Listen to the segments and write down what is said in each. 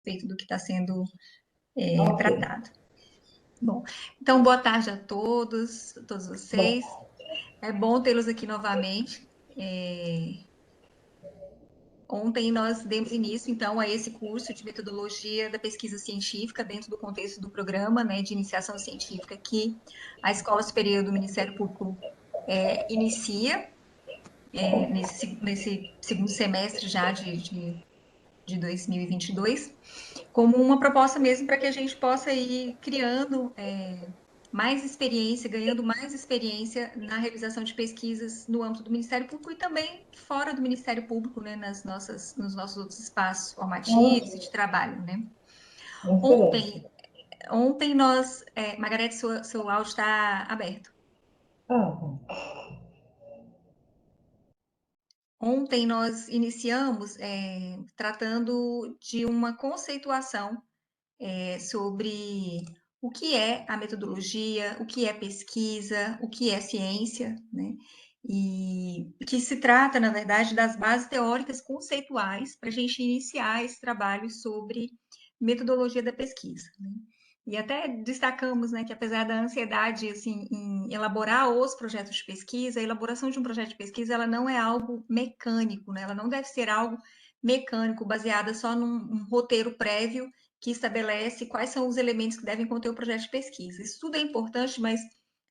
respeito do que está sendo Ok. tratado. Bom, então boa tarde a todos vocês. É bom tê-los aqui novamente. Ontem nós demos início, então, a esse curso de metodologia da pesquisa científica dentro do contexto do programa, né, de iniciação científica que a Escola Superior do Ministério Público inicia nesse segundo semestre já de 2022, como uma proposta mesmo para que a gente possa ir criando mais experiência, ganhando mais experiência na realização de pesquisas no âmbito do Ministério Público e também fora do Ministério Público, né, nos nossos outros espaços formativos e de trabalho, né? Excelente. Ontem nós, Margarete, seu áudio está aberto. Ontem nós iniciamos tratando de uma conceituação sobre o que é a metodologia, o que é pesquisa, o que é ciência, né? E que se trata, na verdade, das bases teóricas conceituais para a gente iniciar esse trabalho sobre metodologia da pesquisa, né? E até destacamos, né, que apesar da ansiedade, assim, em elaborar os projetos de pesquisa, a elaboração de um projeto de pesquisa, ela não é algo mecânico, né? Ela não deve ser algo mecânico, baseada só num roteiro prévio que estabelece quais são os elementos que devem conter o projeto de pesquisa. Isso tudo é importante, mas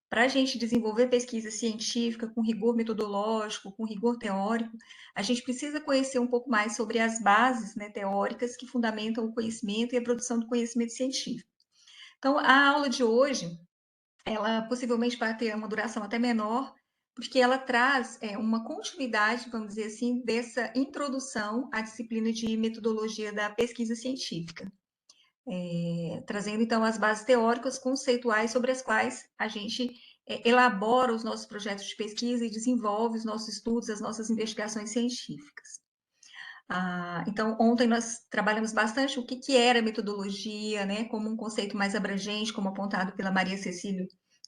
para a gente desenvolver pesquisa científica com rigor metodológico, com rigor teórico, a gente precisa conhecer um pouco mais sobre as bases, né, teóricas que fundamentam o conhecimento e a produção do conhecimento científico. Então, a aula de hoje, ela possivelmente vai ter uma duração até menor, porque ela traz uma continuidade, vamos dizer assim, dessa introdução à disciplina de metodologia da pesquisa científica. Trazendo, então, as bases teóricas conceituais sobre as quais a gente elabora os nossos projetos de pesquisa e desenvolve os nossos estudos, as nossas investigações científicas. Então, ontem nós trabalhamos bastante o que era metodologia, né, como um conceito mais abrangente, como apontado pela Maria Cecília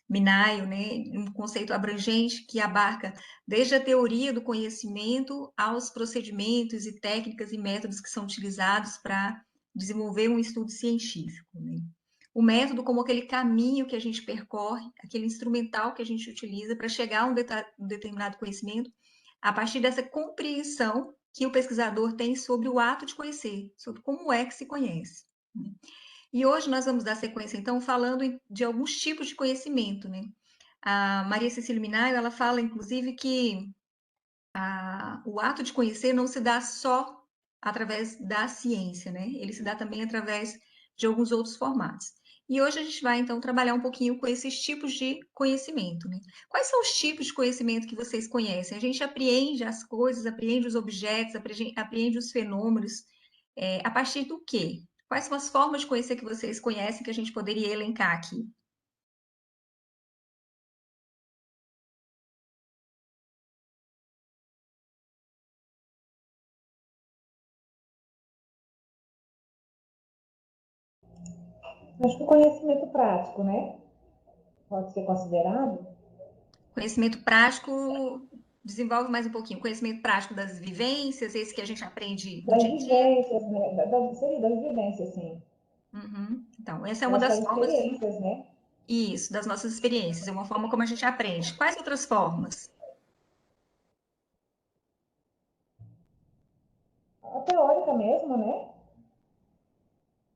Minaio, né, um conceito abrangente que abarca desde a teoria do conhecimento aos procedimentos e técnicas e métodos que são utilizados para desenvolver um estudo científico, né? O método como aquele caminho que a gente percorre, aquele instrumental que a gente utiliza para chegar a um determinado conhecimento, a partir dessa compreensão que o pesquisador tem sobre o ato de conhecer, sobre como é que se conhece, né? E hoje nós vamos dar sequência, então, falando de alguns tipos de conhecimento, né? A Maria Cecília Minayo, ela fala, inclusive, que o ato de conhecer não se dá só através da ciência, né? Ele se dá também através de alguns outros formatos. E hoje a gente vai, então, trabalhar um pouquinho com esses tipos de conhecimento, né? Quais são os tipos de conhecimento que vocês conhecem? A gente apreende as coisas, apreende os objetos, apreende os fenômenos, a partir do quê? Quais são as formas de conhecer que vocês conhecem que a gente poderia elencar aqui? Acho que o conhecimento prático, né? Pode ser considerado. Conhecimento prático, desenvolve mais um pouquinho. Conhecimento prático das vivências, esse que a gente aprende no Das dia a dia. vivências, né? Seria das vivências, sim. Uhum. Então, essa é uma das Nossas formas, experiências, né? isso, das nossas experiências, é uma forma como a gente aprende. Quais outras formas? A teórica mesmo, né?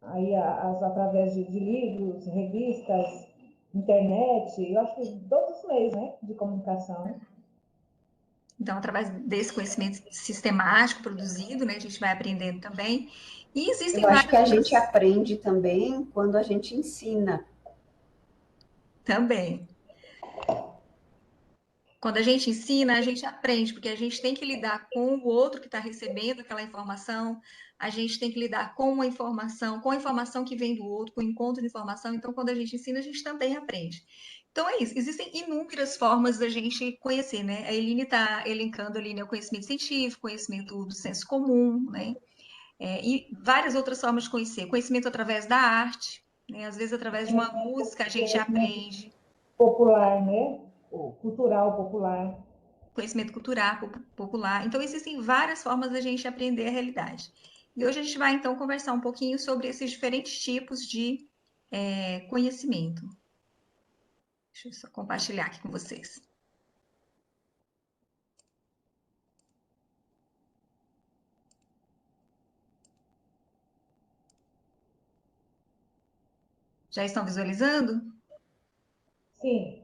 Aí, através de livros, revistas, internet, eu acho que todos os meios, né? De comunicação. Então, através desse conhecimento sistemático produzido, né, a gente vai aprendendo também. E Eu existem acho que várias a outras gente aprende também quando a gente ensina. também. Quando a gente ensina, a gente aprende, porque a gente tem que lidar com o outro que está recebendo aquela informação, a gente tem que lidar com a informação que vem do outro, com o encontro de informação. Então, quando a gente ensina, a gente também aprende. Então, é isso. Existem inúmeras formas da gente conhecer, né? A Eline está elencando ali, né, o conhecimento científico, conhecimento do senso comum, né? E várias outras formas de conhecer. Conhecimento através da arte, né? Às vezes, através de uma música, a gente Conhecimento aprende. popular, né? O cultural popular. Conhecimento cultural, popular. Então, existem várias formas da gente aprender a realidade. E hoje a gente vai, então, conversar um pouquinho sobre esses diferentes tipos de conhecimento. Deixa eu só compartilhar aqui com vocês. Já estão visualizando? Sim.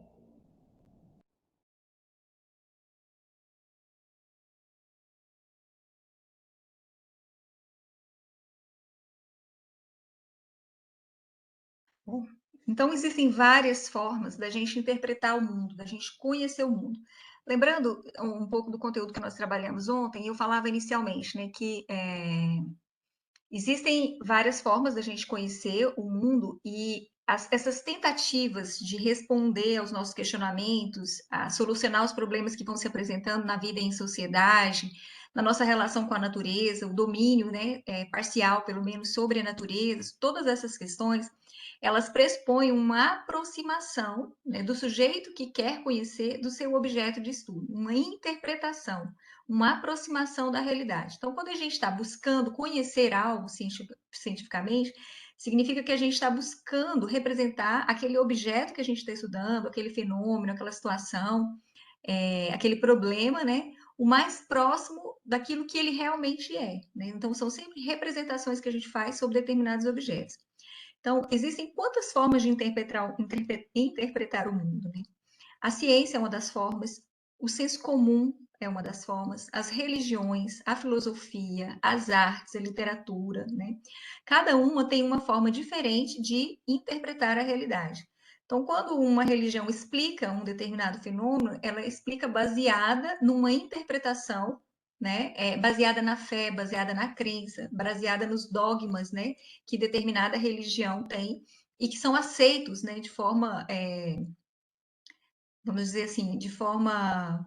Bom, então, existem várias formas da gente interpretar o mundo, da gente conhecer o mundo. Lembrando um pouco do conteúdo que nós trabalhamos ontem, eu falava inicialmente, né, que existem várias formas da gente conhecer o mundo e essas tentativas de responder aos nossos questionamentos, a solucionar os problemas que vão se apresentando na vida e em sociedade, na nossa relação com a natureza, o domínio, né, parcial, pelo menos, sobre a natureza, todas essas questões, elas pressupõem uma aproximação, né, do sujeito que quer conhecer do seu objeto de estudo, uma interpretação, uma aproximação da realidade. Então, quando a gente está buscando conhecer algo cientificamente, significa que a gente está buscando representar aquele objeto que a gente está estudando, aquele fenômeno, aquela situação, aquele problema, né? O mais próximo daquilo que ele realmente é. Né? Então, são sempre representações que a gente faz sobre determinados objetos. Então, existem quantas formas de interpretar o mundo? Né? A ciência é uma das formas, o senso comum é uma das formas, as religiões, a filosofia, as artes, a literatura, né? Cada uma tem uma forma diferente de interpretar a realidade. Então, quando uma religião explica um determinado fenômeno, ela explica baseada numa interpretação, né? Baseada na fé, baseada na crença, baseada nos dogmas, né? Que determinada religião tem e que são aceitos, né? De forma vamos dizer assim, de forma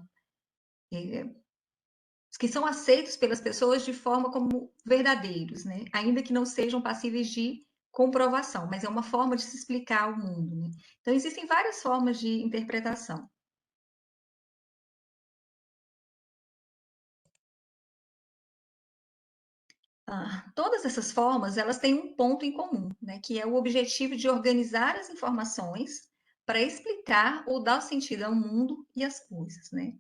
que são aceitos pelas pessoas de forma como verdadeiros, né? Ainda que não sejam passíveis de comprovação, mas é uma forma de se explicar o mundo. Né? Então, existem várias formas de interpretação. Todas essas formas, elas têm um ponto em comum, né? Que é o objetivo de organizar as informações para explicar ou dar sentido ao mundo e às coisas, né?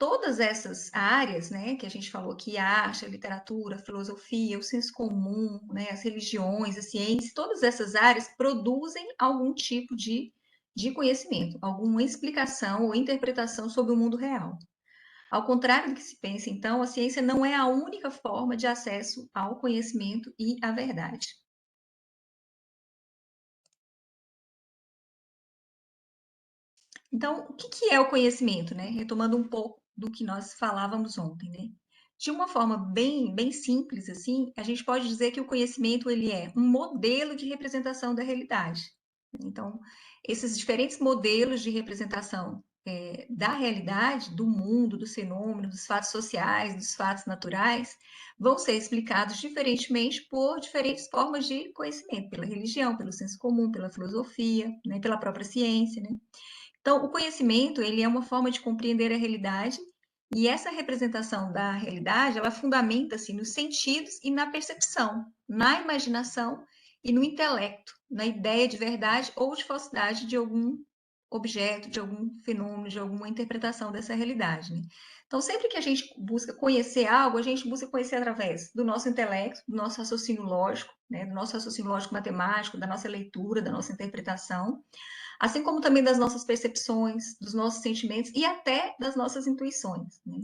Todas essas áreas, né, que a gente falou aqui, a arte, a literatura, a filosofia, o senso comum, né, as religiões, a ciência, todas essas áreas produzem algum tipo de conhecimento, alguma explicação ou interpretação sobre o mundo real. Ao contrário do que se pensa, então, a ciência não é a única forma de acesso ao conhecimento e à verdade. Então, o que é o conhecimento, né? Retomando um pouco do que nós falávamos ontem, né? De uma forma bem simples, assim, a gente pode dizer que o conhecimento ele é um modelo de representação da realidade. Então, esses diferentes modelos de representação da realidade, do mundo, dos fenômenos, dos fatos sociais, dos fatos naturais, vão ser explicados diferentemente por diferentes formas de conhecimento, pela religião, pelo senso comum, pela filosofia, né, pela própria ciência, né? Então, o conhecimento, ele é uma forma de compreender a realidade, e essa representação da realidade, ela fundamenta-se nos sentidos e na percepção, na imaginação e no intelecto, na ideia de verdade ou de falsidade de algum objeto, de algum fenômeno, de alguma interpretação dessa realidade. Né? Então, sempre que a gente busca conhecer algo, a gente busca conhecer através do nosso intelecto, do nosso raciocínio lógico, né? Do nosso raciocínio lógico matemático, da nossa leitura, da nossa interpretação, assim como também das nossas percepções, dos nossos sentimentos e até das nossas intuições. Né?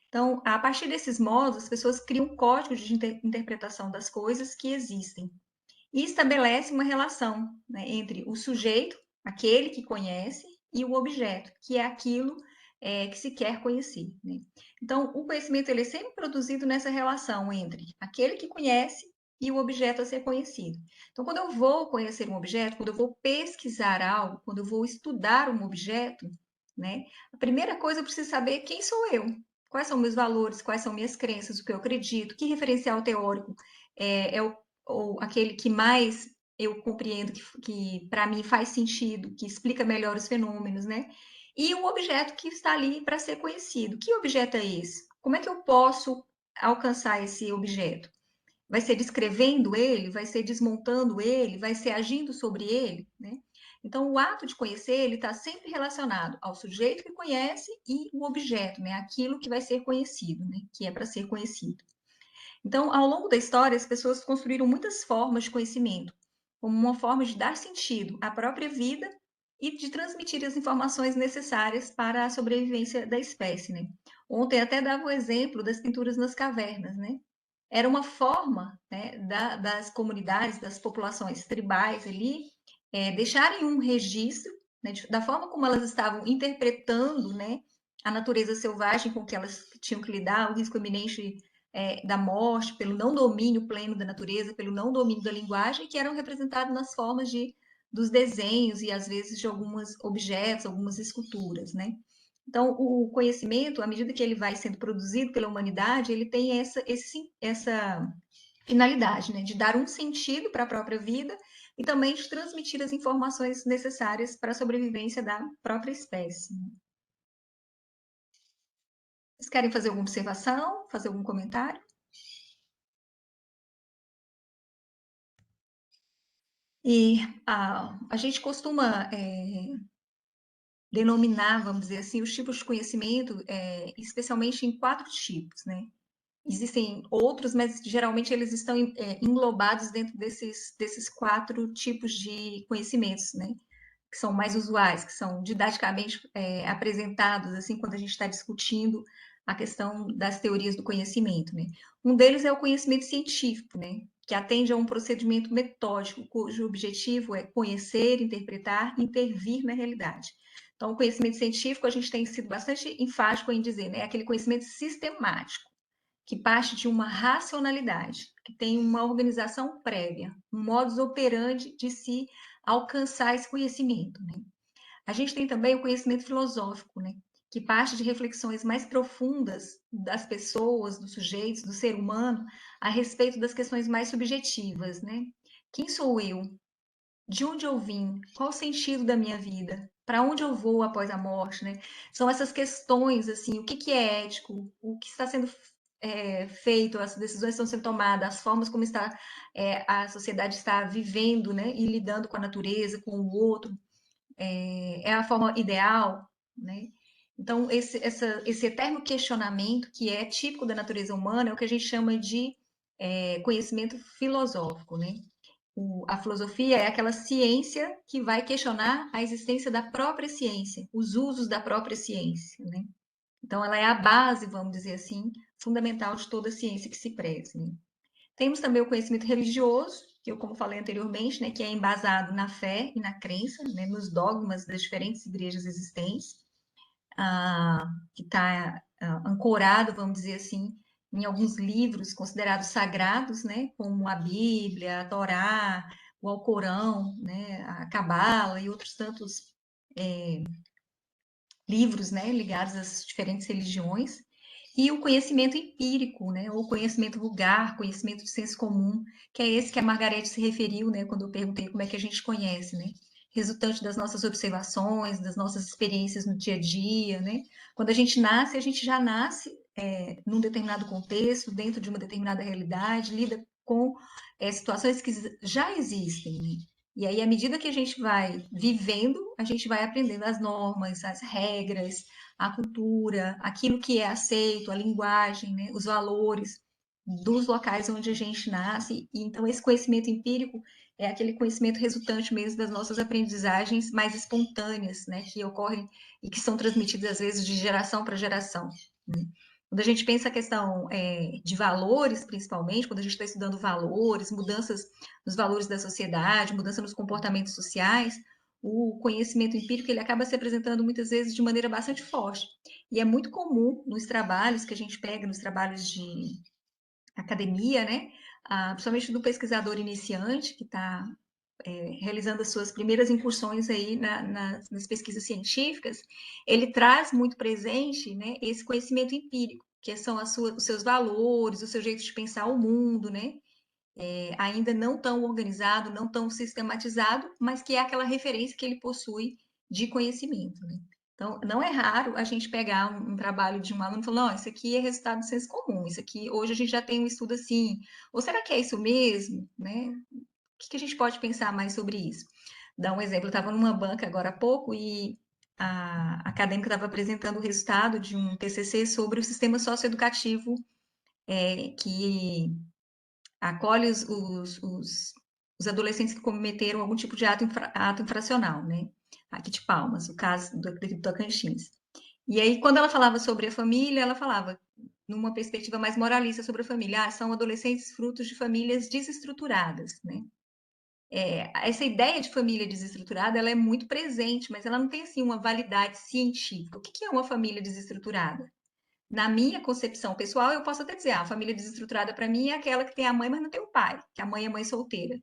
Então, a partir desses modos, as pessoas criam códigos de interpretação das coisas que existem e estabelecem uma relação, né, entre o sujeito, aquele que conhece, e o objeto, que é aquilo que se quer conhecer. Né? Então, o conhecimento ele é sempre produzido nessa relação entre aquele que conhece e o objeto a ser conhecido. Então, quando eu vou conhecer um objeto, quando eu vou pesquisar algo, quando eu vou estudar um objeto, né, a primeira coisa eu preciso saber quem sou eu, quais são meus valores, quais são minhas crenças, o que eu acredito, que referencial teórico é o ou aquele que mais eu compreendo que para mim faz sentido, que explica melhor os fenômenos, né? E o objeto que está ali para ser conhecido. Que objeto é esse? Como é que eu posso alcançar esse objeto? vai ser descrevendo ele, vai ser desmontando ele, vai ser agindo sobre ele, né? Então, o ato de conhecer, ele está sempre relacionado ao sujeito que conhece e o objeto, né? Aquilo que vai ser conhecido, né? Que é para ser conhecido. Então, ao longo da história, as pessoas construíram muitas formas de conhecimento, como uma forma de dar sentido à própria vida e de transmitir as informações necessárias para a sobrevivência da espécie, né? Ontem até dava o exemplo das pinturas nas cavernas, né? Era uma forma, né, das comunidades, das populações tribais ali, deixarem um registro, né, da forma como elas estavam interpretando, né, a natureza selvagem com que elas tinham que lidar, o risco iminente da morte, pelo não domínio pleno da natureza, pelo não domínio da linguagem, que eram representados nas formas dos desenhos e, às vezes, de alguns objetos, algumas esculturas, né? Então, o conhecimento, à medida que ele vai sendo produzido pela humanidade, ele tem essa finalidade, né? De dar um sentido para a própria vida e também de transmitir as informações necessárias para a sobrevivência da própria espécie. Vocês querem fazer alguma observação, fazer algum comentário? E a gente costuma denominar, vamos dizer assim, os tipos de conhecimento, especialmente em 4 tipos, né? Existem outros, mas geralmente eles estão englobados dentro desses 4 tipos de conhecimentos, né? Que são mais usuais, que são didaticamente apresentados, assim, quando a gente está discutindo a questão das teorias do conhecimento, né? Um deles é o conhecimento científico, né? Que atende a um procedimento metódico, cujo objetivo é conhecer, interpretar, intervir na realidade. Então, o conhecimento científico, a gente tem sido bastante enfático em dizer, né? É aquele conhecimento sistemático, que parte de uma racionalidade, que tem uma organização prévia, um modus operandi de se alcançar esse conhecimento, né? A gente tem também o conhecimento filosófico, né? Que parte de reflexões mais profundas das pessoas, dos sujeitos, do ser humano, a respeito das questões mais subjetivas, né? Quem sou eu? De onde eu vim? Qual o sentido da minha vida? Para onde eu vou após a morte, né? São essas questões, assim, o que é ético? O que está sendo feito? As decisões estão sendo tomadas, as formas como está a sociedade está vivendo, né? E lidando com a natureza, com o outro, é a forma ideal, né? Então, esse eterno questionamento que é típico da natureza humana é o que a gente chama de conhecimento filosófico, né? A filosofia é aquela ciência que vai questionar a existência da própria ciência, os usos da própria ciência, né? Então, ela é a base, vamos dizer assim, fundamental de toda ciência que se preze, né? Temos também o conhecimento religioso, que eu, como falei anteriormente, né, que é embasado na fé e na crença, né, nos dogmas das diferentes igrejas existentes, que está ancorado, vamos dizer assim, em alguns livros considerados sagrados, né, como a Bíblia, a Torá, o Alcorão, né, a Cabala e outros tantos livros, né, ligados às diferentes religiões. E o conhecimento empírico, né, ou conhecimento vulgar, conhecimento de senso comum, que é esse que a Margarete se referiu, né, quando eu perguntei como é que a gente conhece, né? Resultante das nossas observações, das nossas experiências no dia a dia, né? Quando a gente já nasce num determinado contexto, dentro de uma determinada realidade, lida com situações que já existem, né? E aí, à medida que a gente vai vivendo, a gente vai aprendendo as normas, as regras, a cultura, aquilo que é aceito, a linguagem, né, os valores dos locais onde a gente nasce. E, então, esse conhecimento empírico é aquele conhecimento resultante mesmo das nossas aprendizagens mais espontâneas, né, que ocorrem e que são transmitidas, às vezes, de geração para geração, né? Quando a gente pensa a questão de valores, principalmente, quando a gente está estudando valores, mudanças nos valores da sociedade, mudança nos comportamentos sociais, o conhecimento empírico ele acaba se apresentando muitas vezes de maneira bastante forte. E é muito comum nos trabalhos que a gente pega, nos trabalhos de academia, né? Principalmente do pesquisador iniciante, que está realizando as suas primeiras incursões aí nas pesquisas científicas, ele traz muito presente, né, esse conhecimento empírico, que são os seus valores, o seu jeito de pensar o mundo, né? Ainda não tão organizado, não tão sistematizado, mas que é aquela referência que ele possui de conhecimento, né? Então, não é raro a gente pegar um trabalho de um aluno e falar, não, isso aqui é resultado do senso comum, isso aqui, hoje a gente já tem um estudo assim, ou será que é isso mesmo, né? O que a gente pode pensar mais sobre isso? Dar um exemplo, eu estava numa banca agora há pouco e a acadêmica estava apresentando o resultado de um TCC sobre o sistema socioeducativo que acolhe os adolescentes que cometeram algum tipo de ato infracional, né? Aqui de Palmas, o caso do Tocantins. E aí, quando ela falava sobre a família, ela falava numa perspectiva mais moralista sobre a família. Ah, são adolescentes frutos de famílias desestruturadas, né? Essa ideia de família desestruturada, ela é muito presente, mas ela não tem, assim, uma validade científica. O que é uma família desestruturada? Na minha concepção pessoal, eu posso até dizer, a família desestruturada para mim é aquela que tem a mãe, mas não tem o pai, que a mãe é mãe solteira,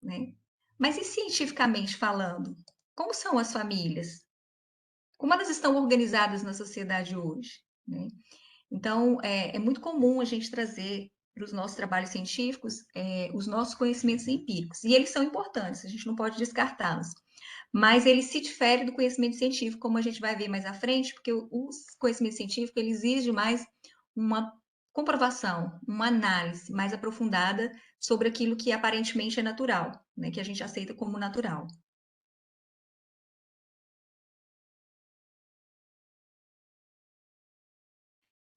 né? Mas e cientificamente falando, como são as famílias? Como elas estão organizadas na sociedade hoje, né? Então, é muito comum a gente trazer para os nossos trabalhos científicos os nossos conhecimentos empíricos. E eles são importantes, a gente não pode descartá-los. Mas ele se difere do conhecimento científico, como a gente vai ver mais à frente, porque o conhecimento científico ele exige mais uma comprovação, uma análise mais aprofundada sobre aquilo que aparentemente é natural, né, que a gente aceita como natural.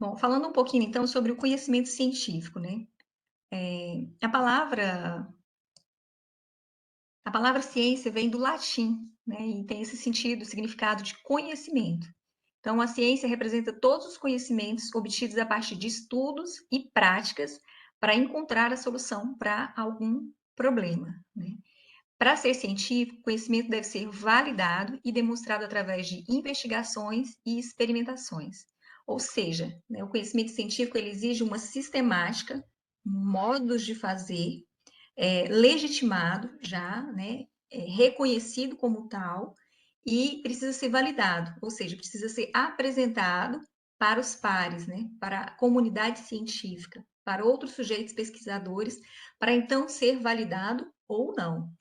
Bom, falando um pouquinho então sobre o conhecimento científico, né? A palavra ciência vem do latim, né? E tem esse sentido, significado de conhecimento. Então, a ciência representa todos os conhecimentos obtidos a partir de estudos e práticas para encontrar a solução para algum problema, né? Para ser científico, o conhecimento deve ser validado e demonstrado através de investigações e experimentações. Ou seja, né, o conhecimento científico ele exige uma sistemática, modos de fazer, legitimado já, né, reconhecido como tal, e precisa ser validado, ou seja, precisa ser apresentado para os pares, né, para a comunidade científica, para outros sujeitos pesquisadores, para então ser validado ou não.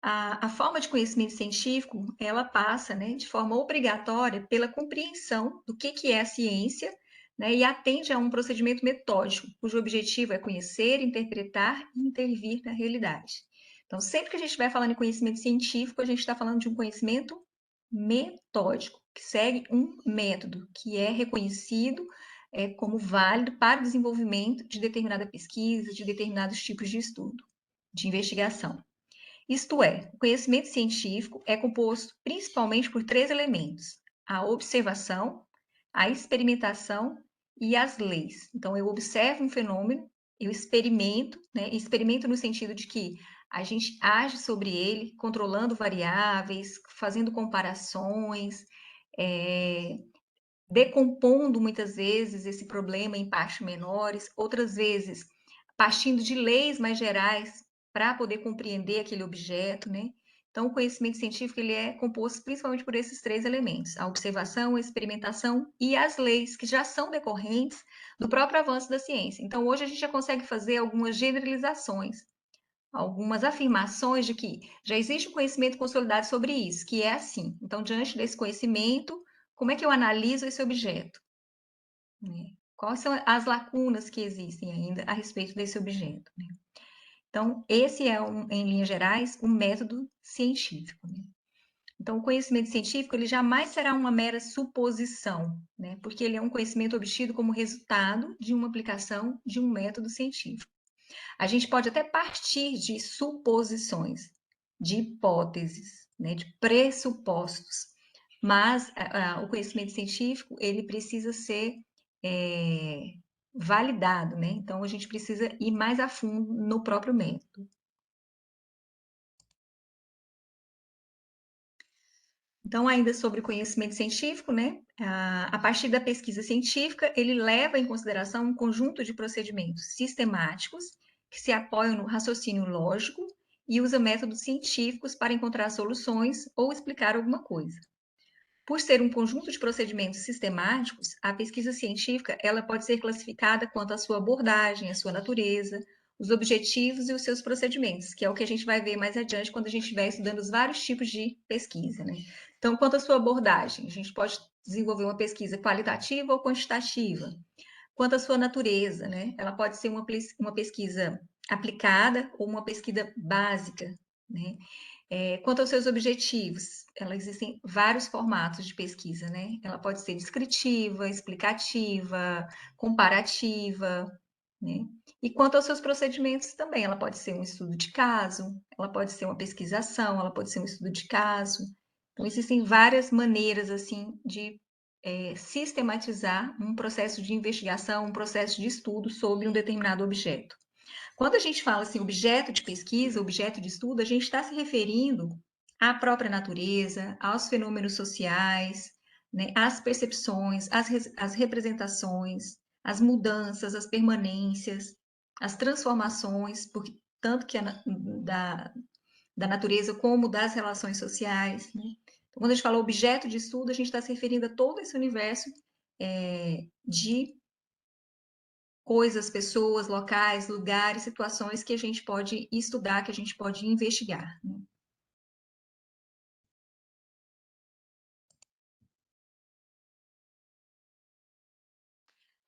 A forma de conhecimento científico, ela passa, né, de forma obrigatória pela compreensão do que é a ciência, né, e atende a um procedimento metódico, cujo objetivo é conhecer, interpretar e intervir na realidade. Então, sempre que a gente vai falando em conhecimento científico, a gente está falando de um conhecimento metódico, que segue um método que é reconhecido como válido para o desenvolvimento de determinada pesquisa, de determinados tipos de estudo, de investigação. Isto é, o conhecimento científico é composto principalmente por três elementos: a observação, a experimentação e as leis. Então, eu observo um fenômeno, eu experimento, né? Experimento no sentido de que a gente age sobre ele, controlando variáveis, fazendo comparações, é, decompondo muitas vezes esse problema em partes menores, outras vezes partindo de leis mais gerais para poder compreender aquele objeto, né? Então, o conhecimento científico ele é composto principalmente por esses três elementos: a observação, a experimentação e as leis, que já são decorrentes do próprio avanço da ciência. Então, hoje a gente já consegue fazer algumas generalizações, algumas afirmações de que já existe um conhecimento consolidado sobre isso, que é assim. Então, diante desse conhecimento, como é que eu analiso esse objeto, né? Quais são as lacunas que existem ainda a respeito desse objeto, né? Então, esse é, em linhas gerais, um método científico, né? Então, o conhecimento científico ele jamais será uma mera suposição, né? Porque ele é um conhecimento obtido como resultado de uma aplicação de um método científico. A gente pode até partir de suposições, de hipóteses, né? De pressupostos, mas o conhecimento científico ele precisa ser validado, né? Então, a gente precisa ir mais a fundo no próprio método. Então, ainda sobre conhecimento científico, né? A partir da pesquisa científica, ele leva em consideração um conjunto de procedimentos sistemáticos que se apoiam no raciocínio lógico e usa métodos científicos para encontrar soluções ou explicar alguma coisa. Por ser um conjunto de procedimentos sistemáticos, a pesquisa científica ela pode ser classificada quanto à sua abordagem, à sua natureza, os objetivos e os seus procedimentos, que é o que a gente vai ver mais adiante quando a gente estiver estudando os vários tipos de pesquisa, né? Então, quanto à sua abordagem, a gente pode desenvolver uma pesquisa qualitativa ou quantitativa. Quanto à sua natureza, né? Ela pode ser uma pesquisa aplicada ou uma pesquisa básica, né? Quanto aos seus objetivos, existem vários formatos de pesquisa, né? Ela pode ser descritiva, explicativa, comparativa, né? E quanto aos seus procedimentos também, ela pode ser um estudo de caso, ela pode ser uma pesquisação, ela pode ser um estudo de caso. Então, existem várias maneiras, assim, de sistematizar um processo de investigação, um processo de estudo sobre um determinado objeto. Quando a gente fala assim, objeto de pesquisa, objeto de estudo, a gente está se referindo à própria natureza, aos fenômenos sociais, né, às percepções, às representações, às mudanças, às permanências, às transformações, porque tanto que da natureza como das relações sociais. Né? Então, quando a gente fala objeto de estudo, a gente está se referindo a todo esse universo de coisas, pessoas, locais, lugares, situações que a gente pode estudar, que a gente pode investigar. Né?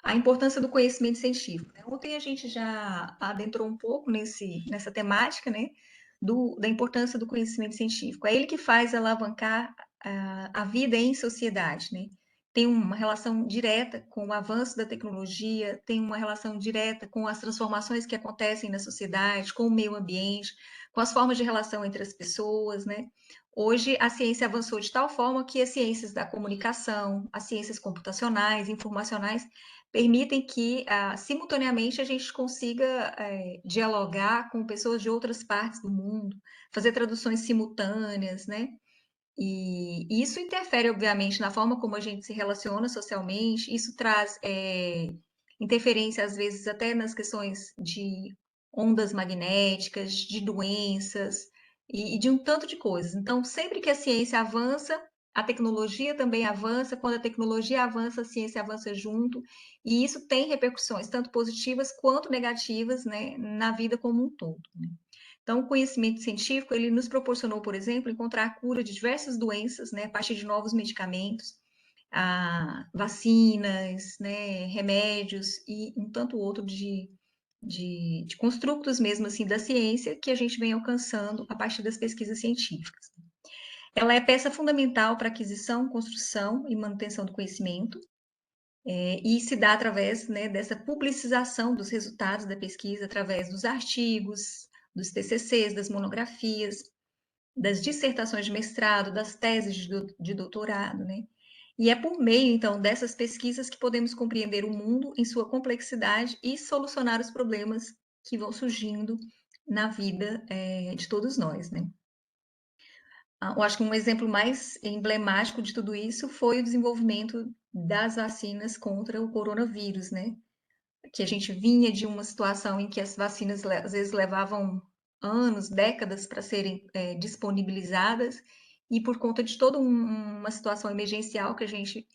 A importância do conhecimento científico. Né? Ontem a gente já adentrou um pouco nessa temática, né? Da importância do conhecimento científico. É ele que faz alavancar a vida em sociedade, né? Tem uma relação direta com o avanço da tecnologia, tem uma relação direta com as transformações que acontecem na sociedade, com o meio ambiente, com as formas de relação entre as pessoas, né? Hoje a ciência avançou de tal forma que as ciências da comunicação, as ciências computacionais, informacionais, permitem que, simultaneamente, a gente consiga dialogar com pessoas de outras partes do mundo, fazer traduções simultâneas, né? E isso interfere, obviamente, na forma como a gente se relaciona socialmente, isso traz interferência, às vezes, até nas questões de ondas magnéticas, de doenças e de um tanto de coisas. Então, sempre que a ciência avança, a tecnologia também avança, quando a tecnologia avança, a ciência avança junto, e isso tem repercussões, tanto positivas quanto negativas, né, na vida como um todo. Né? Então, o conhecimento científico, ele nos proporcionou, por exemplo, encontrar a cura de diversas doenças, né, a partir de novos medicamentos, vacinas, né, remédios e um tanto outro de construtos mesmo assim da ciência que a gente vem alcançando a partir das pesquisas científicas. Ela é peça fundamental para aquisição, construção e manutenção do conhecimento, e se dá através, né, dessa publicização dos resultados da pesquisa, através dos artigos, dos TCCs, das monografias, das dissertações de mestrado, das teses de doutorado, né? E é por meio, então, dessas pesquisas que podemos compreender o mundo em sua complexidade e solucionar os problemas que vão surgindo na vida de todos nós, né? Eu acho que um exemplo mais emblemático de tudo isso foi o desenvolvimento das vacinas contra o coronavírus, né? Que a gente vinha de uma situação em que as vacinas às vezes levavam anos, décadas para serem disponibilizadas, e por conta de toda uma situação emergencial que a gente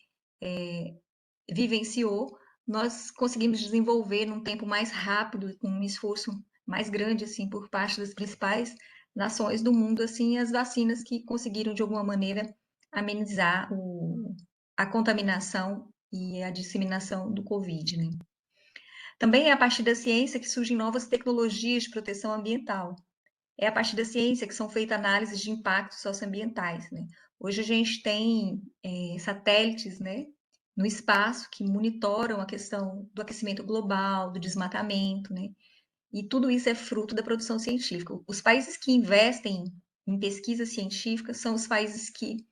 vivenciou, nós conseguimos desenvolver num tempo mais rápido, com um esforço mais grande assim por parte das principais nações do mundo, assim, as vacinas que conseguiram de alguma maneira amenizar a contaminação e a disseminação do Covid, né? Também é a partir da ciência que surgem novas tecnologias de proteção ambiental. É a partir da ciência que são feitas análises de impactos socioambientais, né? Hoje a gente tem satélites, né, no espaço que monitoram a questão do aquecimento global, do desmatamento, né? E tudo isso é fruto da produção científica. Os países que investem em pesquisa científica são os países que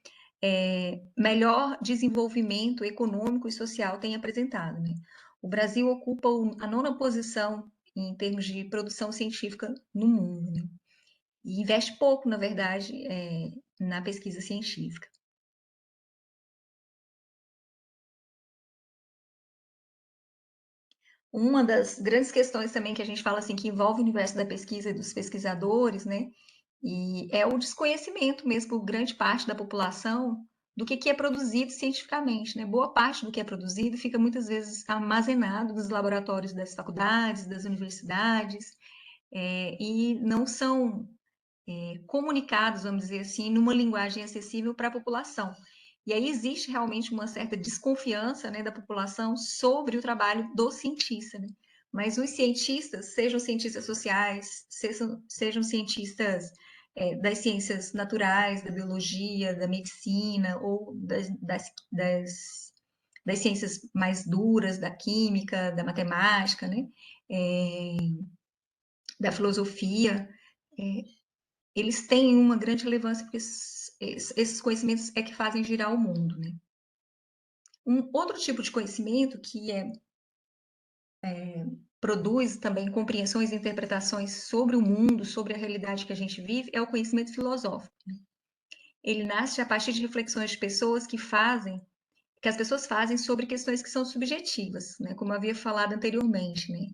melhor desenvolvimento econômico e social têm apresentado, né? O Brasil ocupa a 9ª posição em termos de produção científica no mundo, né? E investe pouco, na verdade, na pesquisa científica. Uma das grandes questões também que a gente fala assim que envolve o universo da pesquisa e dos pesquisadores, né? E é o desconhecimento mesmo por grande parte da população do que é produzido cientificamente, né? Boa parte do que é produzido fica muitas vezes armazenado nos laboratórios das faculdades, das universidades, e não são comunicados, vamos dizer assim, numa linguagem acessível para a população. E aí existe realmente uma certa desconfiança, né, da população sobre o trabalho do cientista, né? Mas os cientistas, sejam cientistas sociais, sejam cientistas das ciências naturais, da biologia, da medicina, ou das ciências mais duras, da química, da matemática, né? Da filosofia, eles têm uma grande relevância porque esses conhecimentos é que fazem girar o mundo, né? Um outro tipo de conhecimento que produz também compreensões e interpretações sobre o mundo, sobre a realidade que a gente vive, é o conhecimento filosófico, né? Ele nasce a partir de reflexões de pessoas que as pessoas fazem sobre questões que são subjetivas, né? Como eu havia falado anteriormente, né?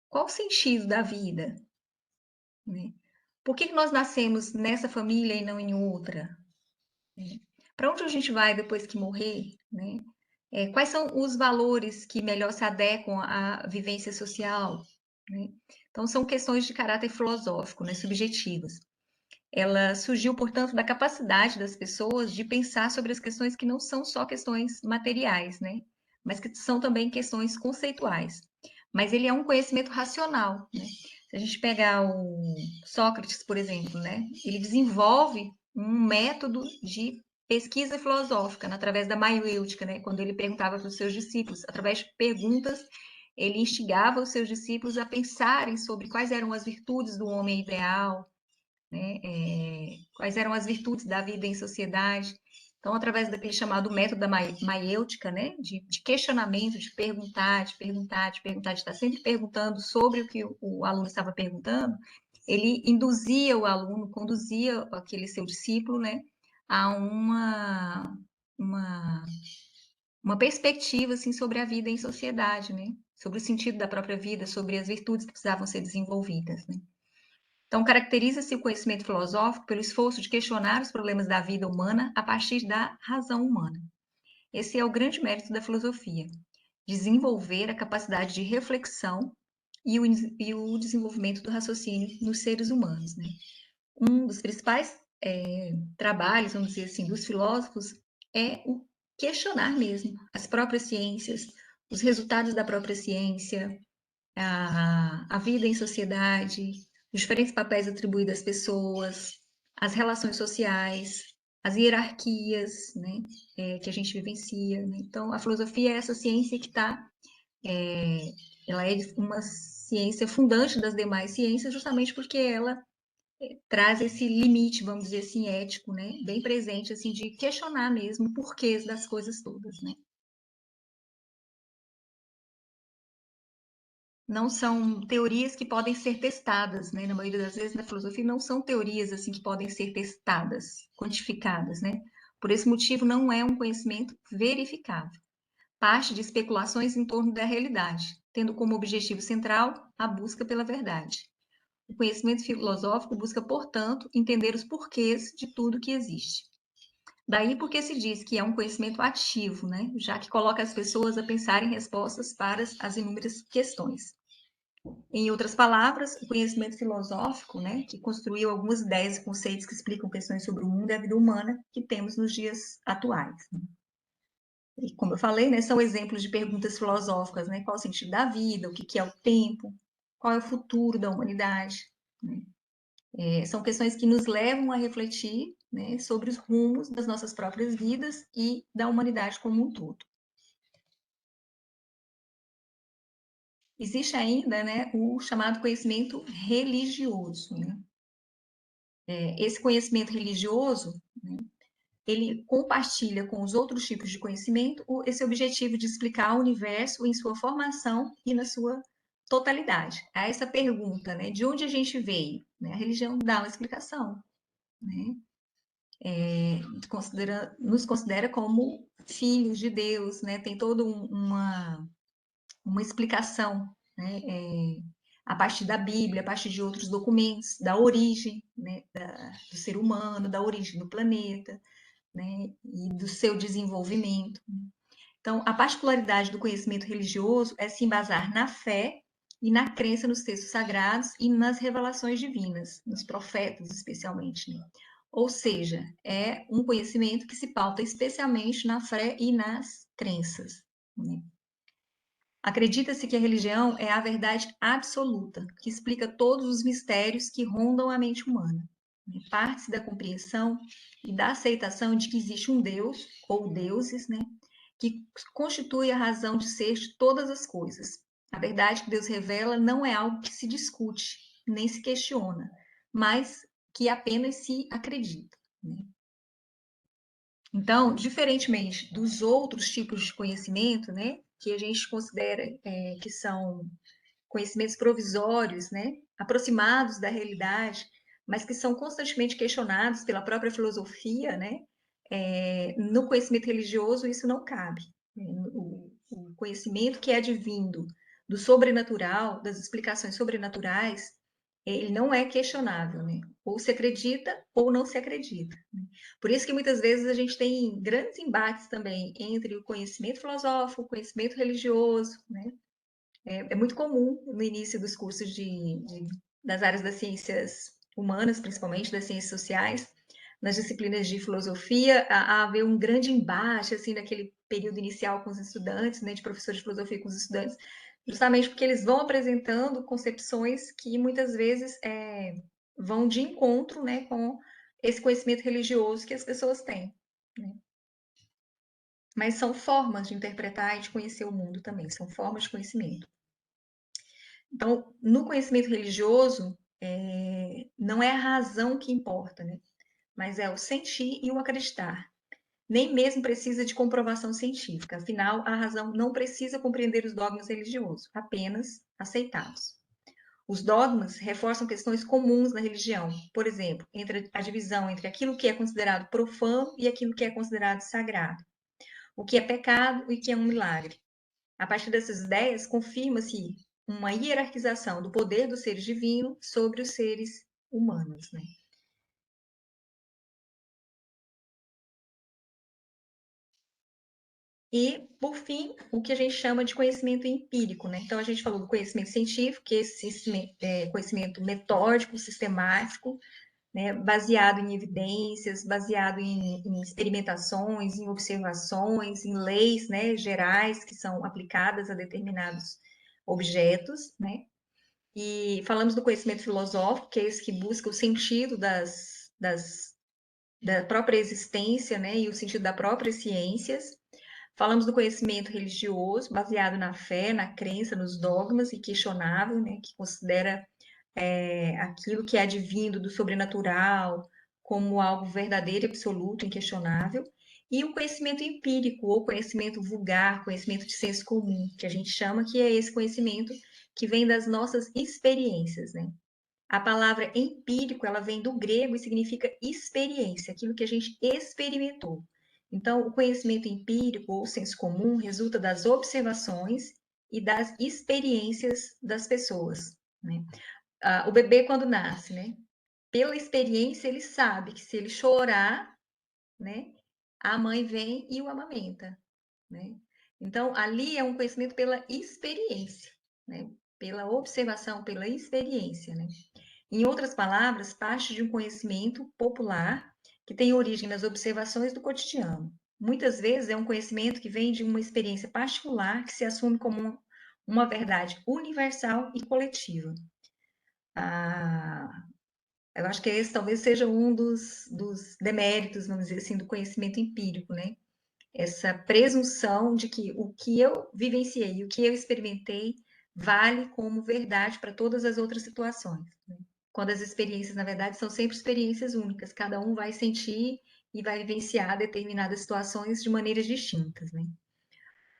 Qual o sentido da vida, né? Por que nós nascemos nessa família e não em outra? Para onde a gente vai depois que morrer, né? Quais são os valores que melhor se adequam à vivência social, né? Então, são questões de caráter filosófico, né, subjetivas. Ela surgiu, portanto, da capacidade das pessoas de pensar sobre as questões que não são só questões materiais, né? Mas que são também questões conceituais. Mas ele é um conhecimento racional, né? Se a gente pegar o Sócrates, por exemplo, né? Ele desenvolve um método de pesquisa filosófica, né? Através da maiêutica, né? Quando ele perguntava para os seus discípulos, através de perguntas, ele instigava os seus discípulos a pensarem sobre quais eram as virtudes do homem ideal, né? Quais eram as virtudes da vida em sociedade. Então, através daquele chamado método da maiêutica, né? De questionamento, de perguntar, de perguntar, de perguntar, de estar sempre perguntando sobre o que o aluno estava perguntando, ele induzia o aluno, conduzia aquele seu discípulo, né? A uma, uma perspectiva assim, sobre a vida em sociedade, né? Sobre o sentido da própria vida, sobre as virtudes que precisavam ser desenvolvidas, né? Então, caracteriza-se o conhecimento filosófico pelo esforço de questionar os problemas da vida humana a partir da razão humana. Esse é o grande mérito da filosofia, desenvolver a capacidade de reflexão e o desenvolvimento do raciocínio nos seres humanos, né? Um dos principais trabalhos, vamos dizer assim, dos filósofos é o questionar mesmo as próprias ciências, os resultados da própria ciência, a vida em sociedade, os diferentes papéis atribuídos às pessoas, as relações sociais, as hierarquias, né, que a gente vivencia, né? Então, a filosofia é essa ciência que ela é uma ciência fundante das demais ciências, justamente porque ela traz esse limite, vamos dizer assim, ético, né, bem presente, assim, de questionar mesmo porquês das coisas todas, né? Não são teorias que podem ser testadas, né? Na maioria das vezes na filosofia não são teorias assim que podem ser testadas, quantificadas, né? Por esse motivo não é um conhecimento verificável. Parte de especulações em torno da realidade, tendo como objetivo central a busca pela verdade. O conhecimento filosófico busca, portanto, entender os porquês de tudo que existe. Daí porque se diz que é um conhecimento ativo, né? Já que coloca as pessoas a pensar em respostas para as inúmeras questões. Em outras palavras, o conhecimento filosófico, né, que construiu algumas ideias e conceitos que explicam questões sobre o mundo e a vida humana que temos nos dias atuais. Né? E como eu falei, né, são exemplos de perguntas filosóficas, né? Qual o sentido da vida? O que é o tempo? Qual é o futuro da humanidade? Né? São questões que nos levam a refletir, né, sobre os rumos das nossas próprias vidas e da humanidade como um todo. Existe ainda, né, o chamado conhecimento religioso, né? Esse conhecimento religioso, né, ele compartilha com os outros tipos de conhecimento esse objetivo de explicar o universo em sua formação e na sua totalidade. A essa pergunta, né, de onde a gente veio? Né, a religião dá uma explicação, né? Nos considera como filhos de Deus, né? Tem toda uma explicação, né? A partir da Bíblia, a partir de outros documentos, da origem, né? Do ser humano, da origem do planeta, né? E do seu desenvolvimento. Então, a particularidade do conhecimento religioso é se embasar na fé e na crença nos textos sagrados e nas revelações divinas, nos profetas especialmente, né? Ou seja, é um conhecimento que se pauta especialmente na fé e nas crenças, né? Acredita-se que a religião é a verdade absoluta, que explica todos os mistérios que rondam a mente humana. Parte-se da compreensão e da aceitação de que existe um Deus, ou deuses, né, que constitui a razão de ser de todas as coisas. A verdade que Deus revela não é algo que se discute, nem se questiona, mas que apenas se acredita, né? Então, diferentemente dos outros tipos de conhecimento, né, que a gente considera que são conhecimentos provisórios, né, aproximados da realidade, mas que são constantemente questionados pela própria filosofia, né, no conhecimento religioso isso não cabe. O conhecimento que é advindo do sobrenatural, das explicações sobrenaturais, ele não é questionável, né? Ou se acredita ou não se acredita, né? Por isso que muitas vezes a gente tem grandes embates também entre o conhecimento filosófico, o conhecimento religioso, né? É muito comum no início dos cursos das áreas das ciências humanas, principalmente das ciências sociais, nas disciplinas de filosofia, a haver um grande embate, assim, naquele período inicial com os estudantes, né, de professores de filosofia com os estudantes, justamente porque eles vão apresentando concepções que muitas vezes vão de encontro, né, com esse conhecimento religioso que as pessoas têm, né? Mas são formas de interpretar e de conhecer o mundo também, são formas de conhecimento. Então, no conhecimento religioso, não é a razão que importa, né? Mas é o sentir e o acreditar. Nem mesmo precisa de comprovação científica, afinal, a razão não precisa compreender os dogmas religiosos, apenas aceitá-los. Os dogmas reforçam questões comuns na religião, por exemplo, entre a divisão entre aquilo que é considerado profano e aquilo que é considerado sagrado, o que é pecado e o que é um milagre. A partir dessas ideias, confirma-se uma hierarquização do poder dos seres divinos sobre os seres humanos, né? E, por fim, o que a gente chama de conhecimento empírico, né? Então, a gente falou do conhecimento científico, que é esse conhecimento metódico, sistemático, né? Baseado em evidências, baseado em experimentações, em observações, em leis, né, gerais que são aplicadas a determinados objetos, né? E falamos do conhecimento filosófico, que é esse que busca o sentido da própria existência, né, e o sentido das próprias ciências. Falamos do conhecimento religioso, baseado na fé, na crença, nos dogmas, e questionável, né, que considera aquilo que é advindo do sobrenatural como algo verdadeiro, absoluto, inquestionável. E o conhecimento empírico, ou conhecimento vulgar, conhecimento de senso comum, que a gente chama, que é esse conhecimento que vem das nossas experiências, né? A palavra empírico, ela vem do grego e significa experiência, aquilo que a gente experimentou. Então, o conhecimento empírico ou senso comum resulta das observações e das experiências das pessoas, né? O bebê, quando nasce, né? Pela experiência, ele sabe que se ele chorar, né? A mãe vem e o amamenta, né? Então, ali é um conhecimento pela experiência, né? Pela observação, pela experiência, né? Em outras palavras, parte de um conhecimento popular que tem origem nas observações do cotidiano. Muitas vezes é um conhecimento que vem de uma experiência particular que se assume como uma verdade universal e coletiva. Eu acho que esse talvez seja um dos deméritos, vamos dizer assim, do conhecimento empírico, né? Essa presunção de que o que eu vivenciei, o que eu experimentei, vale como verdade para todas as outras situações, né? Quando as experiências, na verdade, são sempre experiências únicas, cada um vai sentir e vai vivenciar determinadas situações de maneiras distintas, né?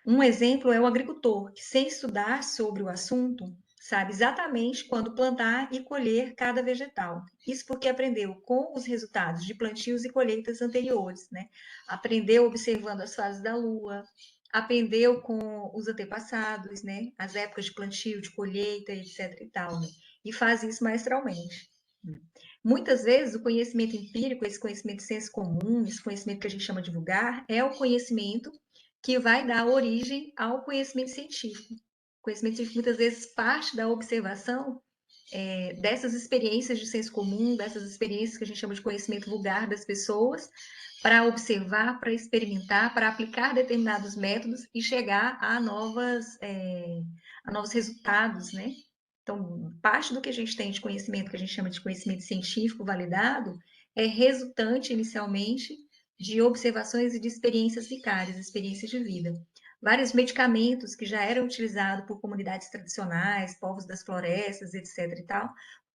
Um exemplo é o agricultor, que sem estudar sobre o assunto, sabe exatamente quando plantar e colher cada vegetal. Isso porque aprendeu com os resultados de plantios e colheitas anteriores, né? Aprendeu observando as fases da lua, aprendeu com os antepassados, né? As épocas de plantio, de colheita, etc e tal, né? E faz isso maestralmente. Muitas vezes o conhecimento empírico, esse conhecimento de senso comum, esse conhecimento que a gente chama de vulgar, é o conhecimento que vai dar origem ao conhecimento científico. Conhecimento científico, muitas vezes, parte da observação dessas experiências de senso comum, dessas experiências que a gente chama de conhecimento vulgar das pessoas, para observar, para experimentar, para aplicar determinados métodos e chegar a novos resultados, né? Então, parte do que a gente tem de conhecimento, que a gente chama de conhecimento científico validado, é resultante, inicialmente, de observações e de experiências vicárias, experiências de vida. Vários medicamentos que já eram utilizados por comunidades tradicionais, povos das florestas, etc. e tal,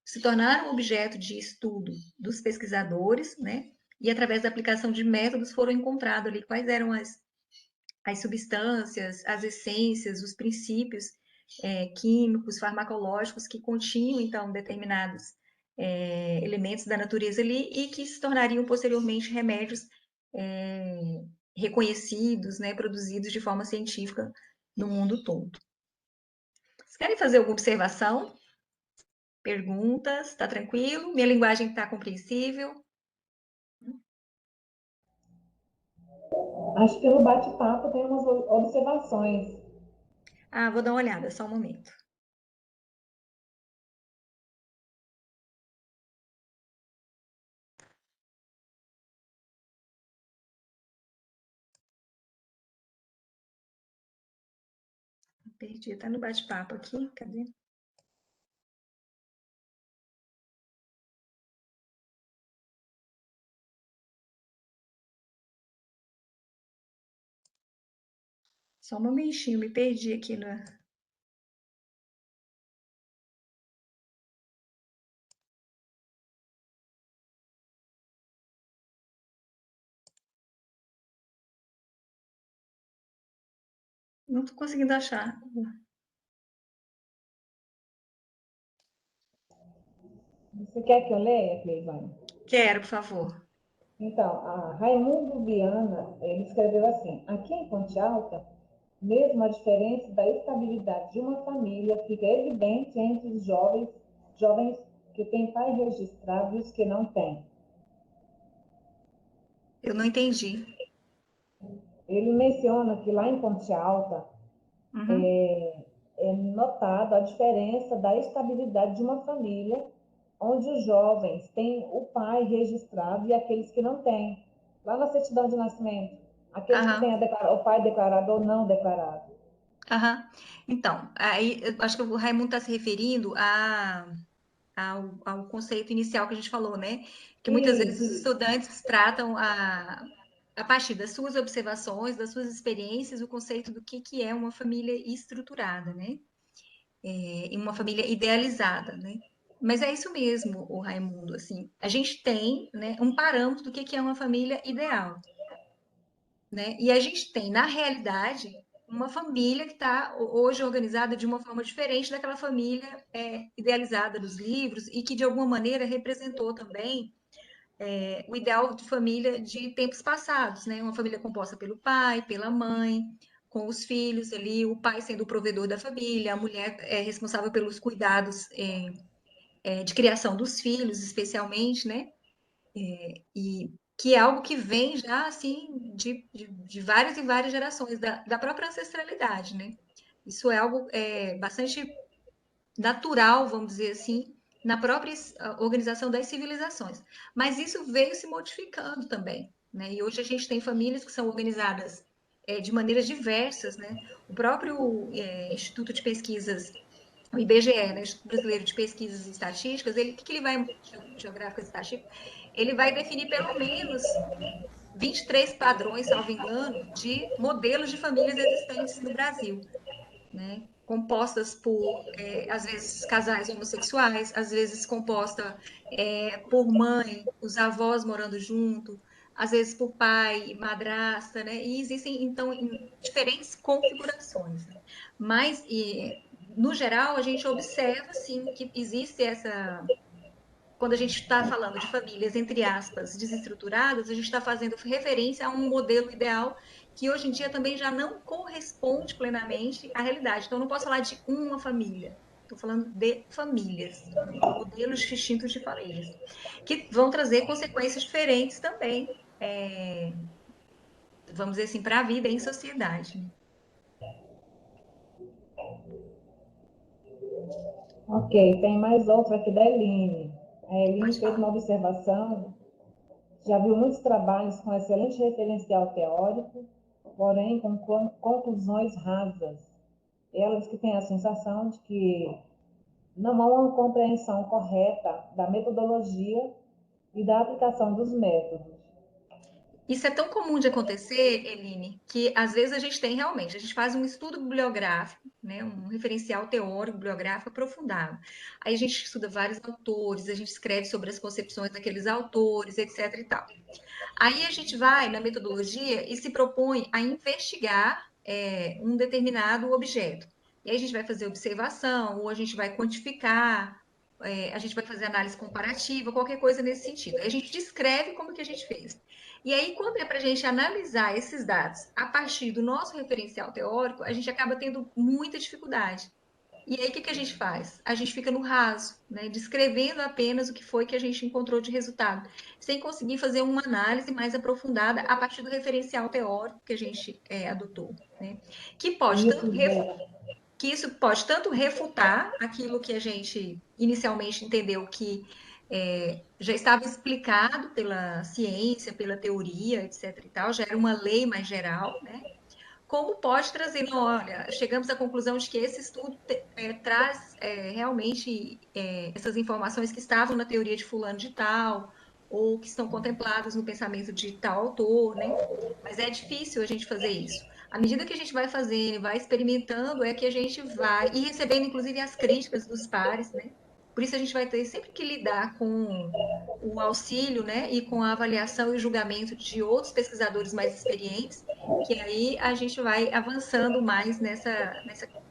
se tornaram objeto de estudo dos pesquisadores, né? E através da aplicação de métodos foram encontrados ali quais eram as substâncias, as essências, os princípios químicos, farmacológicos que continham, então, determinados elementos da natureza ali e que se tornariam posteriormente remédios reconhecidos, né, produzidos de forma científica no mundo todo. Vocês querem fazer alguma observação? Perguntas? Está tranquilo? Minha linguagem está compreensível? Acho que no bate-papo tem umas observações. Vou dar uma olhada, só um momento. Perdi, tá no bate-papo aqui, cadê? Só um momentinho, me perdi aqui na... Não tô conseguindo achar. Você quer que eu leia, Cleivane? Quero, por favor. Então, a Raimundo Viana, ele escreveu assim: aqui em Ponte Alta, mesmo a diferença da estabilidade de uma família fica evidente entre os jovens que têm pai registrado e os que não têm. Eu não entendi. Ele menciona que lá em Ponte Alta Uhum. é notado a diferença da estabilidade de uma família, onde os jovens têm o pai registrado e aqueles que não têm. Lá na certidão de nascimento, aqueles que têm Aham. o pai declarado ou não declarado. Aham. Então, aí eu acho que o Raimundo está se referindo ao conceito inicial que a gente falou, né? Que muitas vezes os Isso. estudantes tratam a partir das suas observações, das suas experiências, o conceito do que é uma família estruturada, né? E uma família idealizada, né? Mas é isso mesmo, o Raimundo, assim, a gente tem, né, um parâmetro do que é uma família ideal, né? E a gente tem, na realidade, uma família que está hoje organizada de uma forma diferente daquela família idealizada dos livros e que, de alguma maneira, representou também o ideal de família de tempos passados, né? Uma família composta pelo pai, pela mãe, com os filhos ali, o pai sendo o provedor da família, a mulher é responsável pelos cuidados de criação dos filhos, especialmente, né? E que é algo que vem já assim de várias e várias gerações da própria ancestralidade, né? Isso é algo bastante natural, vamos dizer assim, na própria organização das civilizações. Mas isso veio se modificando também, né? E hoje a gente tem famílias que são organizadas de maneiras diversas, né? O próprio Instituto de Pesquisas, o IBGE, né, Instituto Brasileiro de Pesquisas e Estatísticas, o que ele vai, geográficas e estatísticas, ele vai definir pelo menos 23 padrões, salvo engano, de modelos de famílias existentes no Brasil, né? Compostas por, às vezes, casais homossexuais, às vezes composta por mãe, os avós morando junto, às vezes por pai, madrasta, né? E existem, então, diferentes configurações, né? Mas, no geral, a gente observa, sim, que existe essa... Quando a gente está falando de famílias, entre aspas, desestruturadas, a gente está fazendo referência a um modelo ideal que hoje em dia também já não corresponde plenamente à realidade. Então, eu não posso falar de uma família, estou falando de famílias, modelos distintos de famílias, que vão trazer consequências diferentes também, vamos dizer assim, para a vida em sociedade. Ok, tem mais outra aqui da Eline. A Eline Pode fez falar. uma observação, já viu muitos trabalhos com excelente referencial teórico, porém com conclusões rasas. Ela diz que tem a sensação de que não há uma compreensão correta da metodologia e da aplicação dos métodos. Isso é tão comum de acontecer, Eline, que às vezes a gente tem realmente, a gente faz um estudo bibliográfico, né, um referencial teórico bibliográfico aprofundado. Aí a gente estuda vários autores, a gente escreve sobre as concepções daqueles autores, etc e tal. Aí a gente vai na metodologia e se propõe a investigar um determinado objeto. E aí a gente vai fazer observação, ou a gente vai quantificar, a gente vai fazer análise comparativa, qualquer coisa nesse sentido. Aí a gente descreve como que a gente fez. E aí, quando é para a gente analisar esses dados a partir do nosso referencial teórico, a gente acaba tendo muita dificuldade. E aí, o que que a gente faz? A gente fica no raso, né? Descrevendo apenas o que foi que a gente encontrou de resultado, sem conseguir fazer uma análise mais aprofundada a partir do referencial teórico que a gente adotou, né? Que pode E tanto isso gera, que isso pode tanto refutar aquilo que a gente inicialmente entendeu que já estava explicado pela ciência, pela teoria, etc. e tal, já era uma lei mais geral, né? Como pode trazer, não, olha, chegamos à conclusão de que esse estudo traz realmente essas informações que estavam na teoria de fulano de tal, ou que estão contempladas no pensamento de tal autor, né? Mas é difícil a gente fazer isso. À medida que a gente vai fazendo, vai experimentando, é que a gente vai, e recebendo inclusive as críticas dos pares, né? Por isso a gente vai ter sempre que lidar com o auxílio, né, e com a avaliação e julgamento de outros pesquisadores mais experientes, que aí a gente vai avançando mais nessa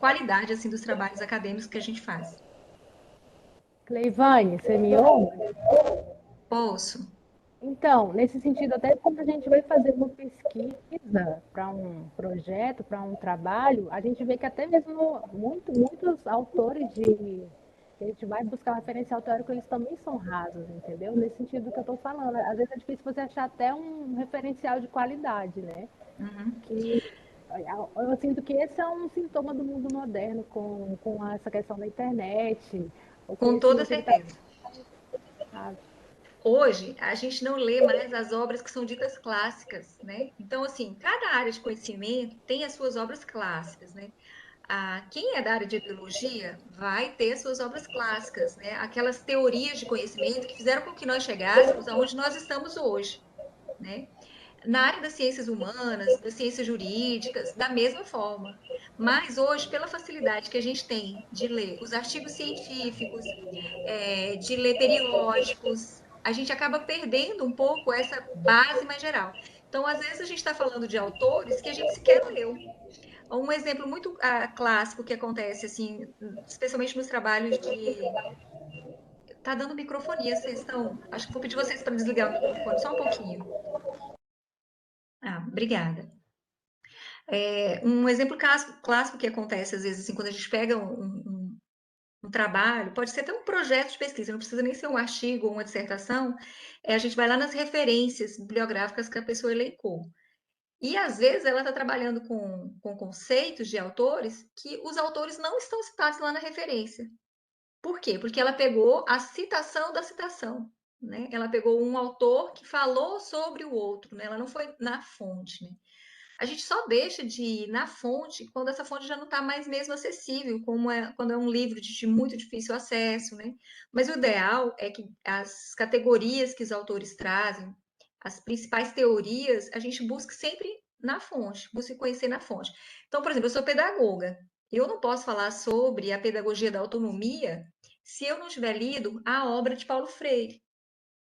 qualidade assim dos trabalhos acadêmicos que a gente faz. Cleivane, você me ouve? Posso? Então, nesse sentido, até quando a gente vai fazer uma pesquisa para um projeto, para um trabalho, a gente vê que até mesmo muitos autores que a gente vai buscar um referencial teórico, eles também são rasos, entendeu? Nesse sentido que eu estou falando. Às vezes é difícil você achar até um referencial de qualidade, né? Uhum. Que eu sinto que esse é um sintoma do mundo moderno com essa questão da internet. O Com toda conhecimento ele está. certeza. Hoje, a gente não lê mais as obras que são ditas clássicas, né? Então, assim, cada área de conhecimento tem as suas obras clássicas, né? Quem é da área de biologia vai ter as suas obras clássicas, né? Aquelas teorias de conhecimento que fizeram com que nós chegássemos aonde nós estamos hoje, né? Na área das ciências humanas, das ciências jurídicas, da mesma forma. Mas hoje, pela facilidade que a gente tem de ler os artigos científicos, de ler periódicos, a gente acaba perdendo um pouco essa base mais geral. Então, às vezes, a gente está falando de autores que a gente sequer leu. Um exemplo muito clássico que acontece, assim, especialmente nos trabalhos de. Tá dando microfonia, vocês estão. Acho que vou pedir vocês para desligar o microfone só um pouquinho. Obrigada. Um exemplo clássico que acontece, às vezes, assim, quando a gente pega um trabalho, pode ser até um projeto de pesquisa, não precisa nem ser um artigo ou uma dissertação, a gente vai lá nas referências bibliográficas que a pessoa elencou. E às vezes ela está trabalhando com conceitos de autores que os autores não estão citados lá na referência. Por quê? Porque ela pegou a citação da citação. Né? Ela pegou um autor que falou sobre o outro, né? Ela não foi na fonte. Né? A gente só deixa de ir na fonte quando essa fonte já não está mais mesmo acessível, como quando é um livro de muito difícil acesso, né? Mas o ideal é que as categorias que os autores trazem, as principais teorias, a gente busque sempre na fonte, busque conhecer na fonte. Então, por exemplo, eu sou pedagoga. Eu não posso falar sobre a pedagogia da autonomia se eu não tiver lido a obra de Paulo Freire.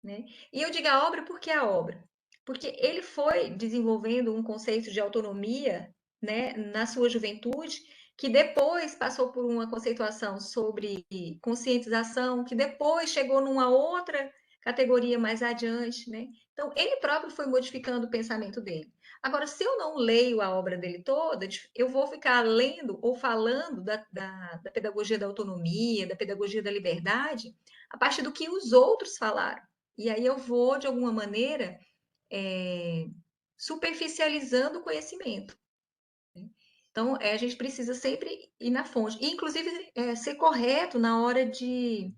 Né? E eu digo a obra porque a obra. Porque ele foi desenvolvendo um conceito de autonomia, né, na sua juventude, que depois passou por uma conceituação sobre conscientização, que depois chegou numa outra categoria mais adiante, né? Então, ele próprio foi modificando o pensamento dele. Agora, se eu não leio a obra dele toda, eu vou ficar lendo ou falando da pedagogia da autonomia, da pedagogia da liberdade, a partir do que os outros falaram. E aí eu vou, de alguma maneira, superficializando o conhecimento. Né? Então, a gente precisa sempre ir na fonte. E, inclusive, ser correto na hora de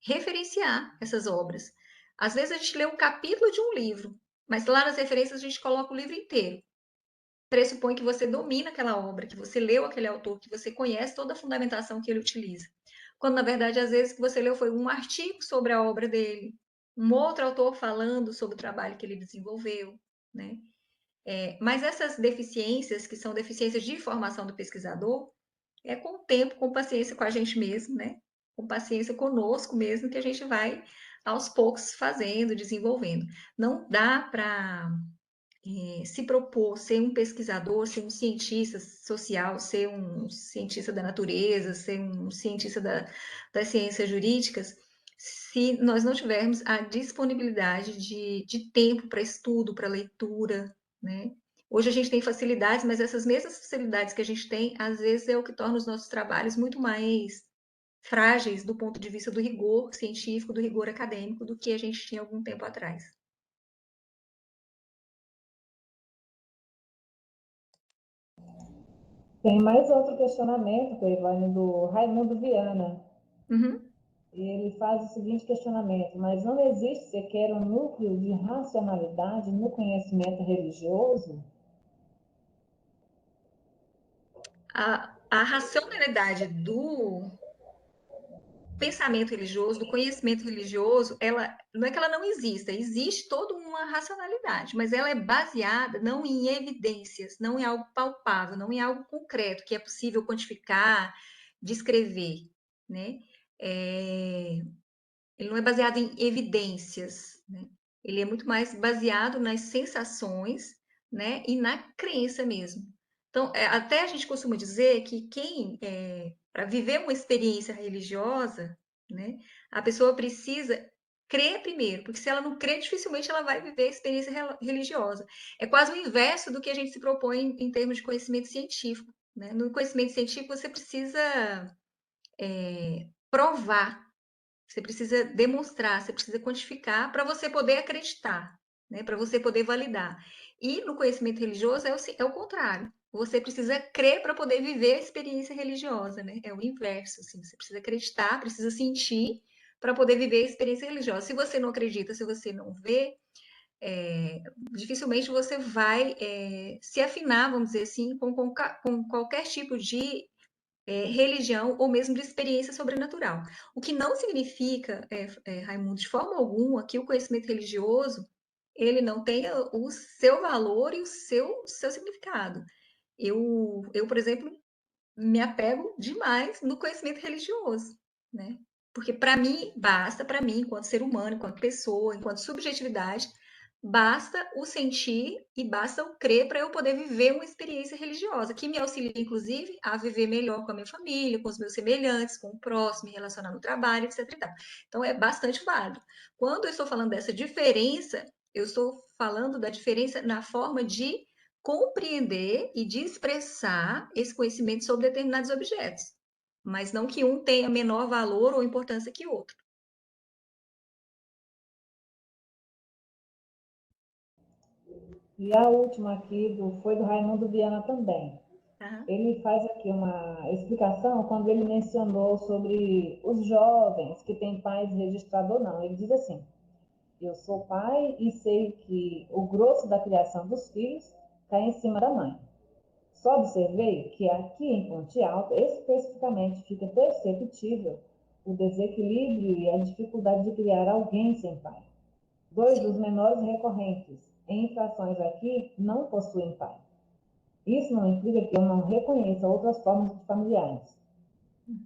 referenciar essas obras. Às vezes a gente lê um capítulo de um livro, mas lá nas referências a gente coloca o livro inteiro. Pressupõe que você domina aquela obra, que você leu aquele autor, que você conhece toda a fundamentação que ele utiliza. Quando, na verdade, às vezes, o que você leu foi um artigo sobre a obra dele, um outro autor falando sobre o trabalho que ele desenvolveu, né? Mas essas deficiências, que são deficiências de formação do pesquisador, é com o tempo, com paciência com a gente mesmo, né? Com paciência conosco mesmo, que a gente vai aos poucos fazendo, desenvolvendo. Não dá para se propor ser um pesquisador, ser um cientista social, ser um cientista da natureza, ser um cientista das ciências jurídicas, se nós não tivermos a disponibilidade de tempo para estudo, para leitura, né? Hoje a gente tem facilidades, mas essas mesmas facilidades que a gente tem, às vezes é o que torna os nossos trabalhos muito mais frágeis do ponto de vista do rigor científico, do rigor acadêmico, do que a gente tinha algum tempo atrás. Tem mais outro questionamento, Ivane, do Raimundo Viana. Uhum. Ele faz o seguinte questionamento: mas não existe sequer um núcleo de racionalidade no conhecimento religioso? A racionalidade do pensamento religioso, do conhecimento religioso, ela não é que ela não exista, existe toda uma racionalidade, mas ela é baseada não em evidências, não em algo palpável, não em algo concreto que é possível quantificar, descrever, né? Ele não é baseado em evidências, né? Ele é muito mais baseado nas sensações, né? E na crença mesmo. Então, até a gente costuma dizer que para viver uma experiência religiosa, né? A pessoa precisa crer primeiro, porque se ela não crer, dificilmente ela vai viver a experiência religiosa. É quase o inverso do que a gente se propõe em termos de conhecimento científico, né? No conhecimento científico, você precisa provar, você precisa demonstrar, você precisa quantificar para você poder acreditar, né? Para você poder validar. E no conhecimento religioso é o contrário. Você precisa crer para poder viver a experiência religiosa, né? É o inverso, assim. Você precisa acreditar, precisa sentir para poder viver a experiência religiosa. Se você não acredita, se você não vê, dificilmente você vai se afinar, vamos dizer assim, com qualquer tipo de religião ou mesmo de experiência sobrenatural. O que não significa, Raimundo, de forma alguma, que o conhecimento religioso ele não tenha o seu valor e o seu significado. Por exemplo, me apego demais no conhecimento religioso, né? Porque para mim, basta, para mim, enquanto ser humano, enquanto pessoa, enquanto subjetividade, basta o sentir e basta o crer para eu poder viver uma experiência religiosa, que me auxilia, inclusive, a viver melhor com a minha família, com os meus semelhantes, com o próximo, me relacionar no trabalho, etc. Então, é bastante válido. Quando eu estou falando dessa diferença, eu estou falando da diferença na forma de compreender e de expressar esse conhecimento sobre determinados objetos, mas não que um tenha menor valor ou importância que outro. E a última aqui foi do Raimundo Viana também. Uhum. Ele faz aqui uma explicação quando ele mencionou sobre os jovens que têm pais registrados ou não. Ele diz assim: eu sou pai e sei que o grosso da criação dos filhos cai em cima da mãe. Só observei que aqui em Ponte Alta, especificamente, fica perceptível o desequilíbrio e a dificuldade de criar alguém sem pai. Dois dos menores recorrentes em infrações aqui não possuem pai. Isso não implica que eu não reconheça outras formas de familiares.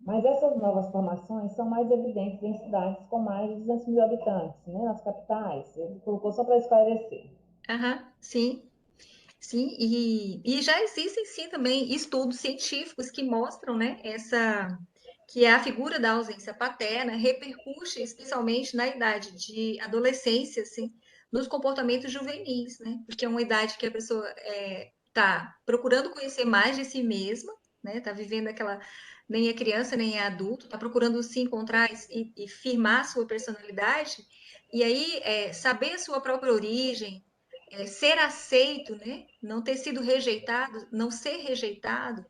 Mas essas novas formações são mais evidentes em cidades com mais de 200 mil habitantes, né, nas capitais. Ele colocou só para esclarecer. Uhum. Sim, sim, e já existem sim também estudos científicos que mostram, né, que a figura da ausência paterna repercute especialmente na idade de adolescência, assim, nos comportamentos juvenis, né? Porque é uma idade que a pessoa está procurando conhecer mais de si mesma, né? Está vivendo aquela nem é criança nem é adulto, está procurando se encontrar e firmar sua personalidade. E aí saber a sua própria origem, ser aceito, né? Não ter sido rejeitado, não ser rejeitado,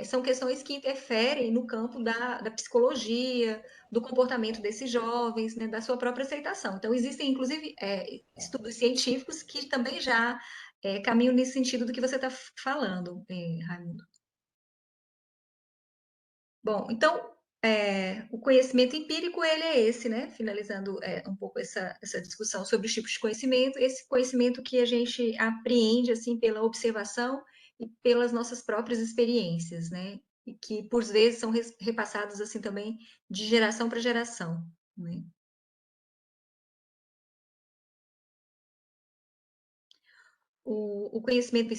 são questões que interferem no campo da psicologia, do comportamento desses jovens, né? Da sua própria aceitação. Então, existem, inclusive, estudos científicos que também já caminham nesse sentido do que você está falando, Raimundo. Bom, então, o conhecimento empírico, ele é esse, né? Finalizando um pouco essa discussão sobre os tipos de conhecimento, esse conhecimento que a gente apreende, assim, pela observação e pelas nossas próprias experiências, né? E que, por vezes, são repassados, assim, também de geração para geração, né? O conhecimento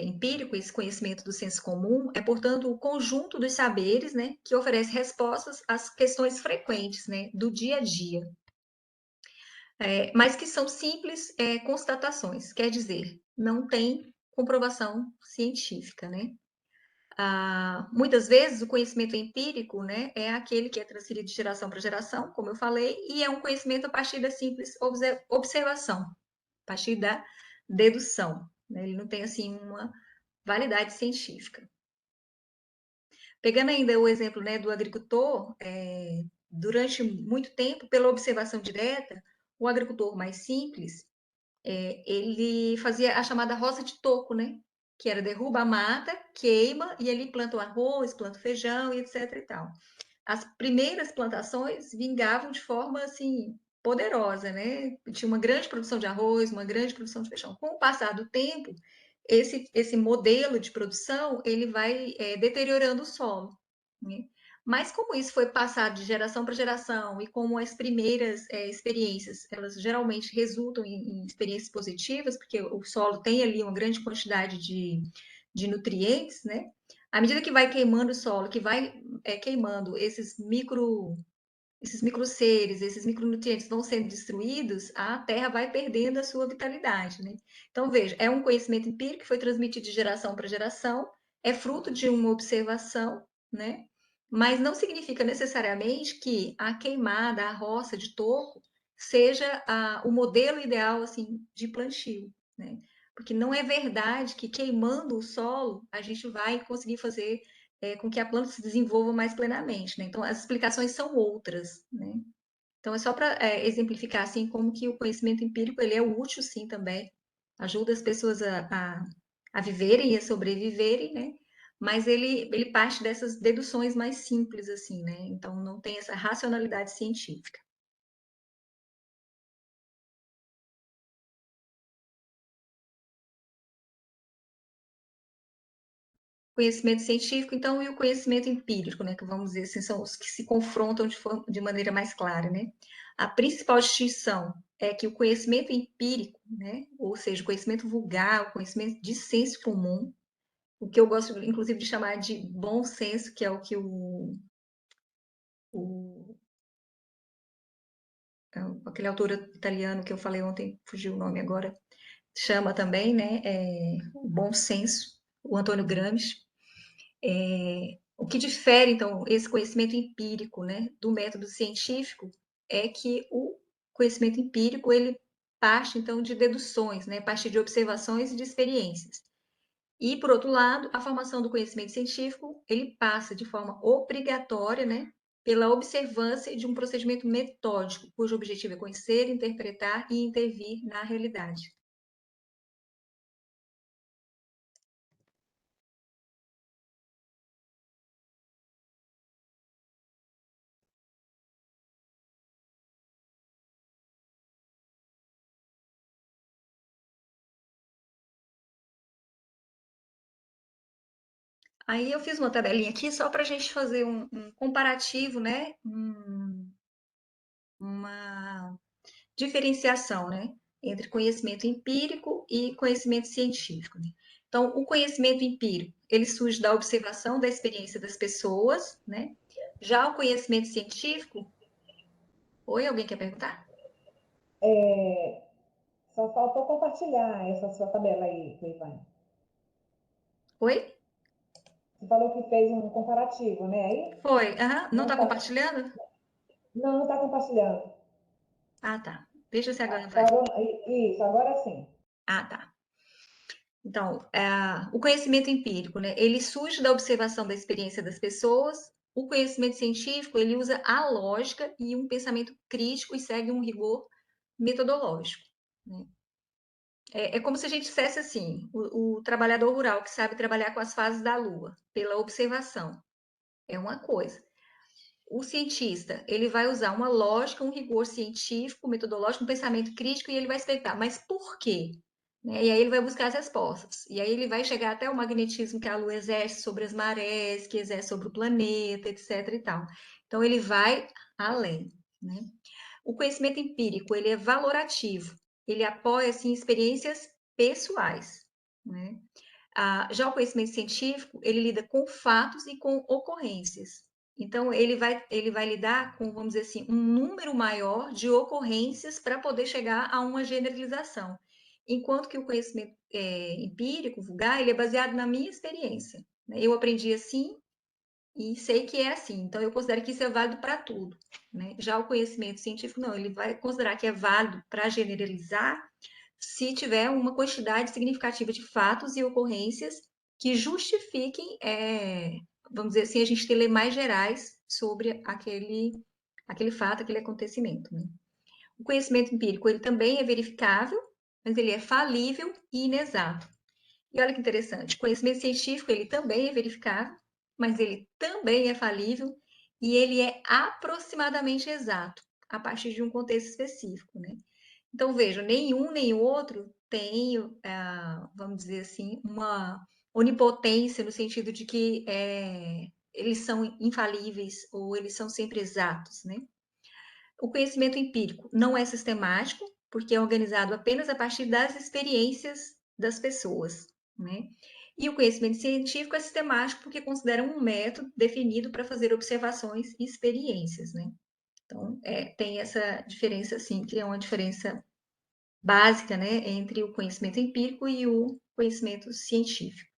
empírico, esse conhecimento do senso comum, é, portanto, o conjunto dos saberes, né, que oferece respostas às questões frequentes, né, do dia a dia, mas que são simples constatações, quer dizer, não tem comprovação científica, né? Muitas vezes o conhecimento empírico, né, é aquele que é transferido de geração para geração, como eu falei, e é um conhecimento a partir da simples observação, a partir da dedução, né? Ele não tem assim uma validade científica. Pegando ainda o exemplo, né, do agricultor, durante muito tempo, pela observação direta, o agricultor mais simples, ele fazia a chamada roça de toco, né? Que era derruba a mata, queima, e ali planta o arroz, planta o feijão, e etc e tal. As primeiras plantações vingavam de forma, assim, poderosa, né? Tinha uma grande produção de arroz, uma grande produção de feijão. Com o passar do tempo, esse modelo de produção, ele vai deteriorando o solo, né? Mas como isso foi passado de geração para geração e como as primeiras experiências, elas geralmente resultam em experiências positivas, porque o solo tem ali uma grande quantidade de nutrientes, né? À medida que vai queimando o solo, que vai queimando esses microseres, esses micronutrientes vão sendo destruídos, a terra vai perdendo a sua vitalidade, né? Então, veja, é um conhecimento empírico que foi transmitido de geração para geração, é fruto de uma observação, né? Mas não significa necessariamente que a queimada, a roça de toco, seja o modelo ideal, assim, de plantio, né? Porque não é verdade que queimando o solo a gente vai conseguir fazer com que a planta se desenvolva mais plenamente, né? Então, as explicações são outras, né? Então, é só para exemplificar, assim, como que o conhecimento empírico, ele é útil, sim, também. Ajuda as pessoas a viverem e a sobreviverem, né? Mas ele parte dessas deduções mais simples, assim, né? Então, não tem essa racionalidade científica. Conhecimento científico, então, e o conhecimento empírico, né, que vamos dizer assim, são os que se confrontam de maneira mais clara, né? A principal distinção é que o conhecimento empírico, né, ou seja, o conhecimento vulgar, o conhecimento de senso comum, o que eu gosto, inclusive, de chamar de bom senso, que é o que o aquele autor italiano que eu falei ontem, fugiu o nome agora, chama também, né, o bom senso, o Antônio Gramsci. O que difere, então, esse conhecimento empírico, né, do método científico é que o conhecimento empírico, ele parte, então, de deduções, né, parte de observações e de experiências. E, por outro lado, a formação do conhecimento científico, ele passa de forma obrigatória, né, pela observância de um procedimento metódico, cujo objetivo é conhecer, interpretar e intervir na realidade. Aí eu fiz uma tabelinha aqui só para a gente fazer um comparativo, né? Uma diferenciação, né? Entre conhecimento empírico e conhecimento científico, né? Então, o conhecimento empírico, ele surge da observação da experiência das pessoas, né? Já o conhecimento científico... Oi, alguém quer perguntar? Só faltou compartilhar essa sua tabela aí, Ivan. Oi? Você falou que fez um comparativo, né? Aí Foi. Aham. Não não está está compartilhando? não tá compartilhando. Ah, tá. Deixa eu ver se agora vai. Parou, isso, agora sim. Ah, tá. Então, o conhecimento empírico, né? Ele surge da observação da experiência das pessoas. O conhecimento científico, ele usa a lógica e um pensamento crítico e segue um rigor metodológico, né? É como se a gente dissesse assim, o trabalhador rural que sabe trabalhar com as fases da Lua, pela observação, é uma coisa. O cientista, ele vai usar uma lógica, um rigor científico, metodológico, um pensamento crítico, e ele vai explicar, mas por quê? Né? E aí ele vai buscar as respostas. E aí ele vai chegar até o magnetismo que a Lua exerce sobre as marés, que exerce sobre o planeta, etc. e tal. Então ele vai além, né? O conhecimento empírico, ele é valorativo, ele apoia assim, experiências pessoais, né? Já o conhecimento científico, ele lida com fatos e com ocorrências. Então, ele vai lidar com, vamos dizer assim, um número maior de ocorrências para poder chegar a uma generalização. Enquanto que o conhecimento empírico, vulgar, ele é baseado na minha experiência, né? Eu aprendi assim e sei que é assim. Então, eu considero que isso é válido para tudo, né? Já o conhecimento científico, não, ele vai considerar que é válido para generalizar se tiver uma quantidade significativa de fatos e ocorrências que justifiquem, vamos dizer assim, a gente ter leis mais gerais sobre aquele fato, aquele acontecimento, né? O conhecimento empírico, ele também é verificável, mas ele é falível e inexato. E olha que interessante, o conhecimento científico, ele também é verificável, mas ele também é falível e ele é aproximadamente exato, a partir de um contexto específico, né? Então, veja, nenhum nem outro tem, vamos dizer assim, uma onipotência no sentido de que eles são infalíveis ou eles são sempre exatos, né? O conhecimento empírico não é sistemático, porque é organizado apenas a partir das experiências das pessoas, né? E o conhecimento científico é sistemático porque considera um método definido para fazer observações e experiências, né? Então, tem essa diferença, assim, que é uma diferença básica, né, entre o conhecimento empírico e o conhecimento científico.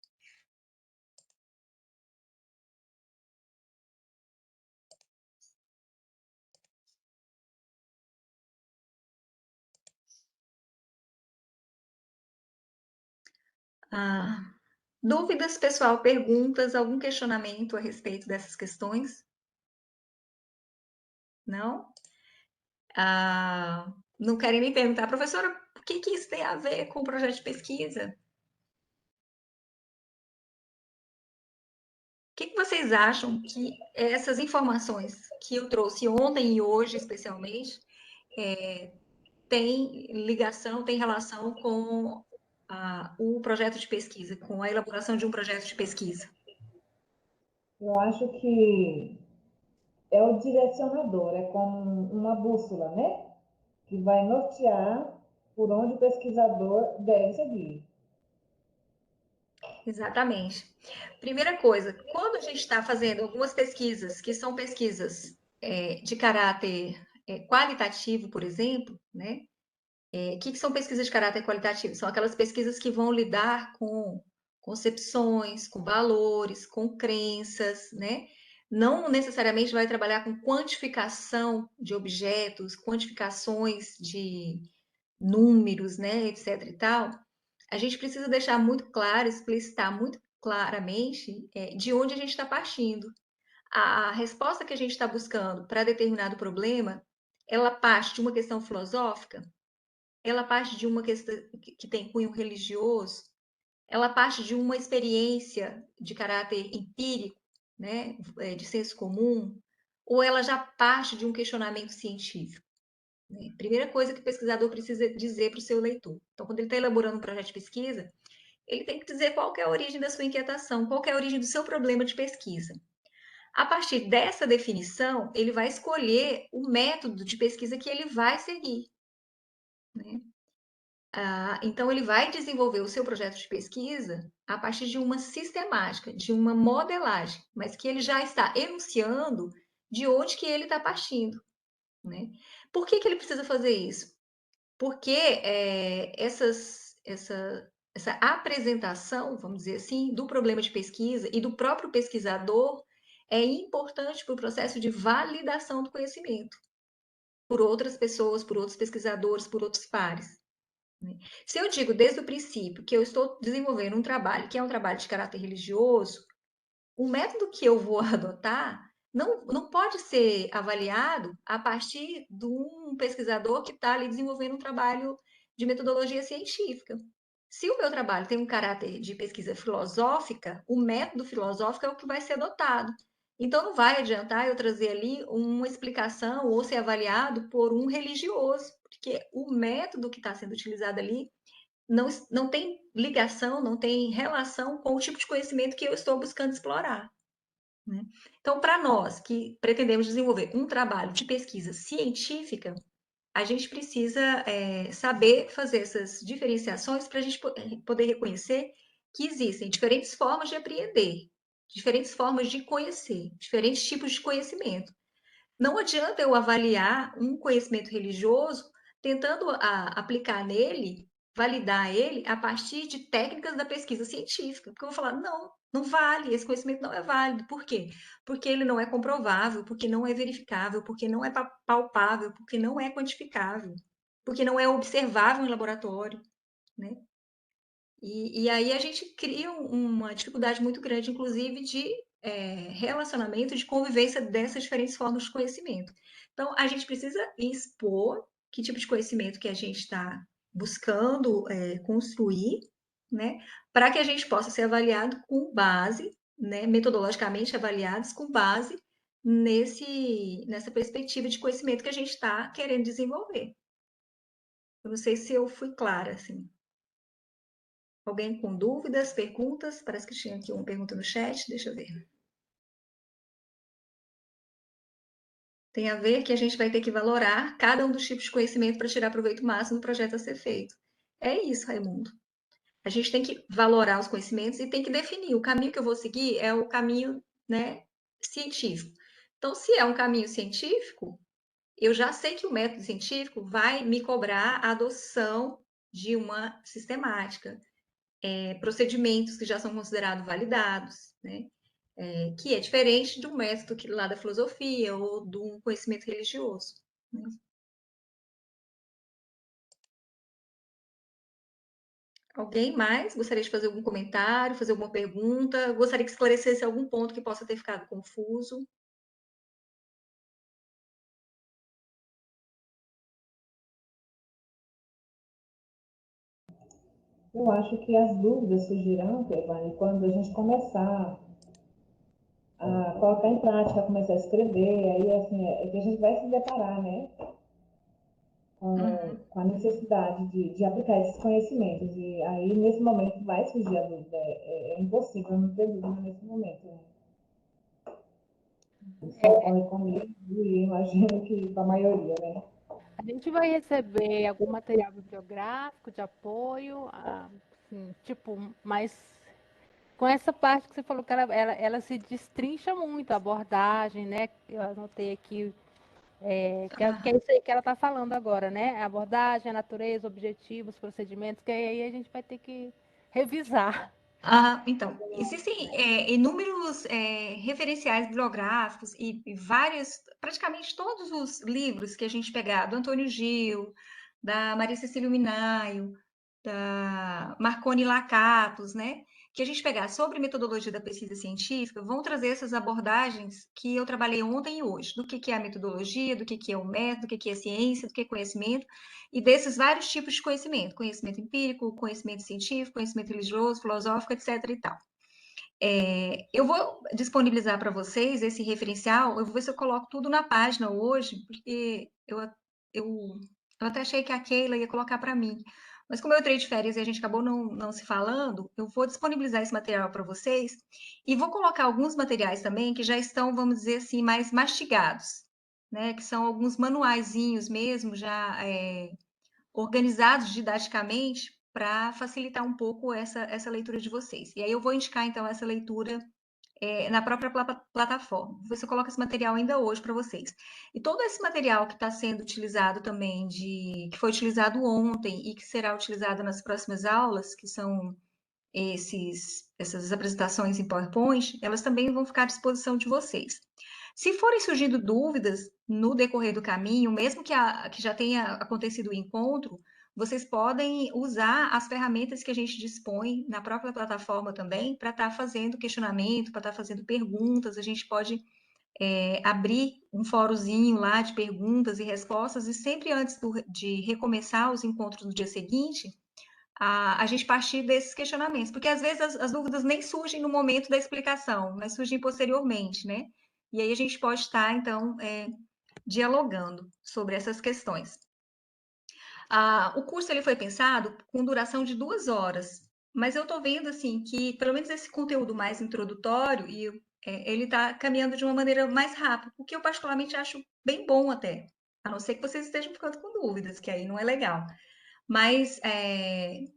Dúvidas, pessoal, perguntas, algum questionamento a respeito dessas questões? Não? Não querem me perguntar, professora, o que isso tem a ver com o projeto de pesquisa? O que vocês acham que essas informações que eu trouxe ontem e hoje, especialmente, tem ligação, tem relação com o projeto de pesquisa, com a elaboração de um projeto de pesquisa? Eu acho que é o direcionador, é como uma bússola, né? Que vai nortear por onde o pesquisador deve seguir. Exatamente. Primeira coisa, quando a gente está fazendo algumas pesquisas, que são pesquisas de caráter qualitativo, por exemplo, né? O que são pesquisas de caráter qualitativo? São aquelas pesquisas que vão lidar com concepções, com valores, com crenças, né? Não necessariamente vai trabalhar com quantificação de objetos, quantificações de números, né, etc e tal. A gente precisa deixar muito claro, explicitar muito claramente de onde a gente está partindo. A resposta que a gente está buscando para determinado problema, ela parte de uma questão filosófica, ela parte de uma questão que tem cunho religioso, ela parte de uma experiência de caráter empírico, né, de senso comum, ou ela já parte de um questionamento científico? Né? Primeira coisa que o pesquisador precisa dizer para o seu leitor. Então, quando ele está elaborando um projeto de pesquisa, ele tem que dizer qual que é a origem da sua inquietação, qual que é a origem do seu problema de pesquisa. A partir dessa definição, ele vai escolher o método de pesquisa que ele vai seguir, né? Então, ele vai desenvolver o seu projeto de pesquisa a partir de uma sistemática, de uma modelagem, mas que ele já está enunciando de onde que ele está partindo, né? Por que ele precisa fazer isso? Porque essa apresentação, vamos dizer assim, do problema de pesquisa e do próprio pesquisador é importante para o processo de validação do conhecimento por outras pessoas, por outros pesquisadores, por outros pares, Se eu digo desde o princípio que eu estou desenvolvendo um trabalho que é um trabalho de caráter religioso, o método que eu vou adotar não pode ser avaliado a partir de um pesquisador que está ali desenvolvendo um trabalho de metodologia científica. Se o meu trabalho tem um caráter de pesquisa filosófica, o método filosófico é o que vai ser adotado. Então, não vai adiantar eu trazer ali uma explicação ou ser avaliado por um religioso, porque o método que está sendo utilizado ali não tem ligação, não tem relação com o tipo de conhecimento que eu estou buscando explorar. Né? Então, para nós que pretendemos desenvolver um trabalho de pesquisa científica, a gente precisa saber fazer essas diferenciações para a gente poder reconhecer que existem diferentes formas de apreender, diferentes formas de conhecer, diferentes tipos de conhecimento. Não adianta eu avaliar um conhecimento religioso tentando aplicar nele, validar ele a partir de técnicas da pesquisa científica. Porque eu vou falar, não vale, esse conhecimento não é válido. Por quê? Porque ele não é comprovável, porque não é verificável, porque não é palpável, porque não é quantificável, porque não é observável em laboratório, né? E aí a gente cria uma dificuldade muito grande, inclusive, de relacionamento, de convivência dessas diferentes formas de conhecimento. Então, a gente precisa expor que tipo de conhecimento que a gente está buscando construir, né, para que a gente possa ser avaliado com base, né, metodologicamente avaliados com base nessa perspectiva de conhecimento que a gente está querendo desenvolver. Eu não sei se eu fui clara, assim. Alguém com dúvidas, perguntas? Parece que tinha aqui uma pergunta no chat, deixa eu ver. Tem a ver que a gente vai ter que valorar cada um dos tipos de conhecimento para tirar proveito máximo do projeto a ser feito. É isso, Raimundo. A gente tem que valorar os conhecimentos e tem que definir. O caminho que eu vou seguir é o caminho, né, científico. Então, se é um caminho científico, eu já sei que o método científico vai me cobrar a adoção de uma sistemática, procedimentos que já são considerados validados, né? Que é diferente do método que, lá da filosofia ou do conhecimento religioso. Né? Alguém mais gostaria de fazer algum comentário, fazer alguma pergunta? Gostaria que esclarecesse algum ponto que possa ter ficado confuso? Eu acho que as dúvidas surgirão, Evane, quando a gente começar a colocar em prática, começar a escrever, aí assim, é que a gente vai se deparar, né, com a necessidade de aplicar esses conhecimentos. E aí, nesse momento, vai surgir a dúvida. É impossível não ter dúvida nesse momento. Né? Isso ocorre comigo e imagino que com a maioria, né? A gente vai receber algum material bibliográfico de apoio, assim, tipo, mas com essa parte que você falou que ela se destrincha muito, a abordagem, né? Eu anotei aqui, que é isso aí que ela está falando agora, né? A abordagem, a natureza, objetivos, procedimentos, que aí a gente vai ter que revisar. Então, existem inúmeros referenciais bibliográficos e vários, praticamente todos os livros que a gente pegar, do Antônio Gil, da Maria Cecília Minaio, da Marconi Lacatos, né? Que a gente pegar sobre metodologia da pesquisa científica, vão trazer essas abordagens que eu trabalhei ontem e hoje, do que é a metodologia, do que é o método, do que é ciência, do que é conhecimento, e desses vários tipos de conhecimento, conhecimento empírico, conhecimento científico, conhecimento religioso, filosófico, etc. e tal. Eu vou disponibilizar para vocês esse referencial, eu vou ver se eu coloco tudo na página hoje, porque eu até achei que a Keila ia colocar para mim. Mas como eu entrei de férias e a gente acabou não se falando, eu vou disponibilizar esse material para vocês e vou colocar alguns materiais também que já estão, vamos dizer assim, mais mastigados, né? Que são alguns manuaizinhos mesmo, já organizados didaticamente para facilitar um pouco essa leitura de vocês. E aí eu vou indicar, então, essa leitura na própria plataforma. Você coloca esse material ainda hoje para vocês. E todo esse material que está sendo utilizado também, que foi utilizado ontem e que será utilizado nas próximas aulas, que são essas apresentações em PowerPoint, elas também vão ficar à disposição de vocês. Se forem surgindo dúvidas no decorrer do caminho, mesmo que já tenha acontecido o encontro, vocês podem usar as ferramentas que a gente dispõe na própria plataforma também para estar fazendo questionamento, para estar fazendo perguntas. A gente pode abrir um fóruzinho lá de perguntas e respostas, e sempre antes de recomeçar os encontros no dia seguinte, a gente partir desses questionamentos, porque às vezes as dúvidas nem surgem no momento da explicação, mas surgem posteriormente, né? E aí a gente pode estar, então, dialogando sobre essas questões. O curso ele foi pensado com duração de 2 horas, mas eu estou vendo assim que pelo menos esse conteúdo mais introdutório ele está caminhando de uma maneira mais rápida, o que eu particularmente acho bem bom até, a não ser que vocês estejam ficando com dúvidas, que aí não é legal. Mas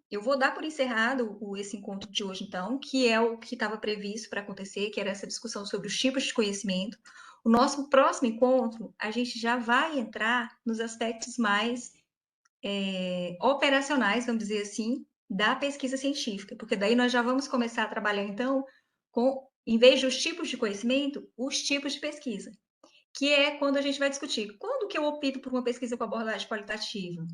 eu vou dar por encerrado esse encontro de hoje, então, que é o que estava previsto para acontecer, que era essa discussão sobre os tipos de conhecimento. O nosso próximo encontro, a gente já vai entrar nos aspectos mais operacionais, vamos dizer assim, da pesquisa científica, porque daí nós já vamos começar a trabalhar, então, com, em vez dos tipos de conhecimento, os tipos de pesquisa, que é quando a gente vai discutir quando que eu opto por uma pesquisa com abordagem qualitativa,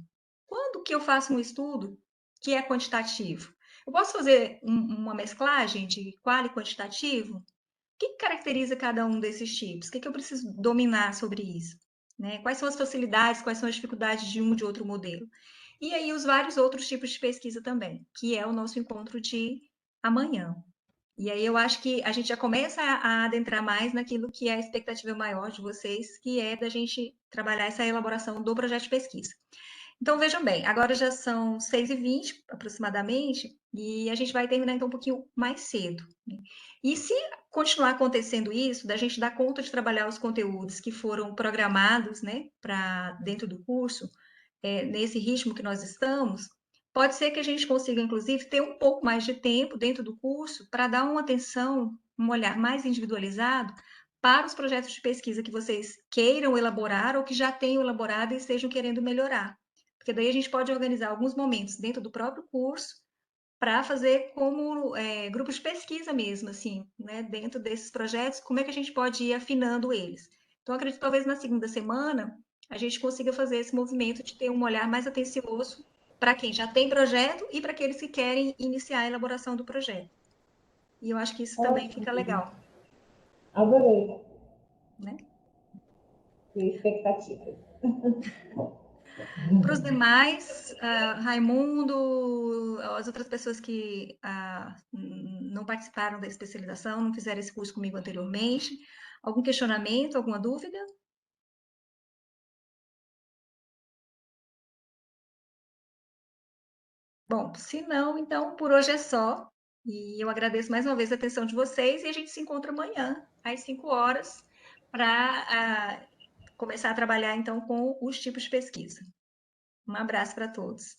quando que eu faço um estudo que é quantitativo. Eu posso fazer uma mesclagem de qual e quantitativo? O que caracteriza cada um desses tipos? O que eu preciso dominar sobre isso? Né? Quais são as facilidades, quais são as dificuldades de um e de outro modelo? E aí os vários outros tipos de pesquisa também, que é o nosso encontro de amanhã. E aí eu acho que a gente já começa a adentrar mais naquilo que é a expectativa maior de vocês, que é da gente trabalhar essa elaboração do projeto de pesquisa. Então, vejam bem, agora já são 6h20 aproximadamente, e a gente vai terminar então um pouquinho mais cedo. Né? E se continuar acontecendo isso, da gente dar conta de trabalhar os conteúdos que foram programados, né, para dentro do curso, nesse ritmo que nós estamos, pode ser que a gente consiga, inclusive, ter um pouco mais de tempo dentro do curso para dar uma atenção, um olhar mais individualizado para os projetos de pesquisa que vocês queiram elaborar ou que já tenham elaborado e estejam querendo melhorar. Porque daí a gente pode organizar alguns momentos dentro do próprio curso para fazer como grupos de pesquisa mesmo, assim, né, dentro desses projetos, como é que a gente pode ir afinando eles. Então, acredito que talvez na segunda semana a gente consiga fazer esse movimento de ter um olhar mais atencioso para quem já tem projeto e para aqueles que querem iniciar a elaboração do projeto. E eu acho que isso também fica legal. Adorei. Né? Expectativas. Para os demais, Raimundo, as outras pessoas que não participaram da especialização, não fizeram esse curso comigo anteriormente, algum questionamento, alguma dúvida? Bom, se não, então por hoje é só. E eu agradeço mais uma vez a atenção de vocês e a gente se encontra amanhã, às 5 horas, para começar a trabalhar então com os tipos de pesquisa. Um abraço para todos.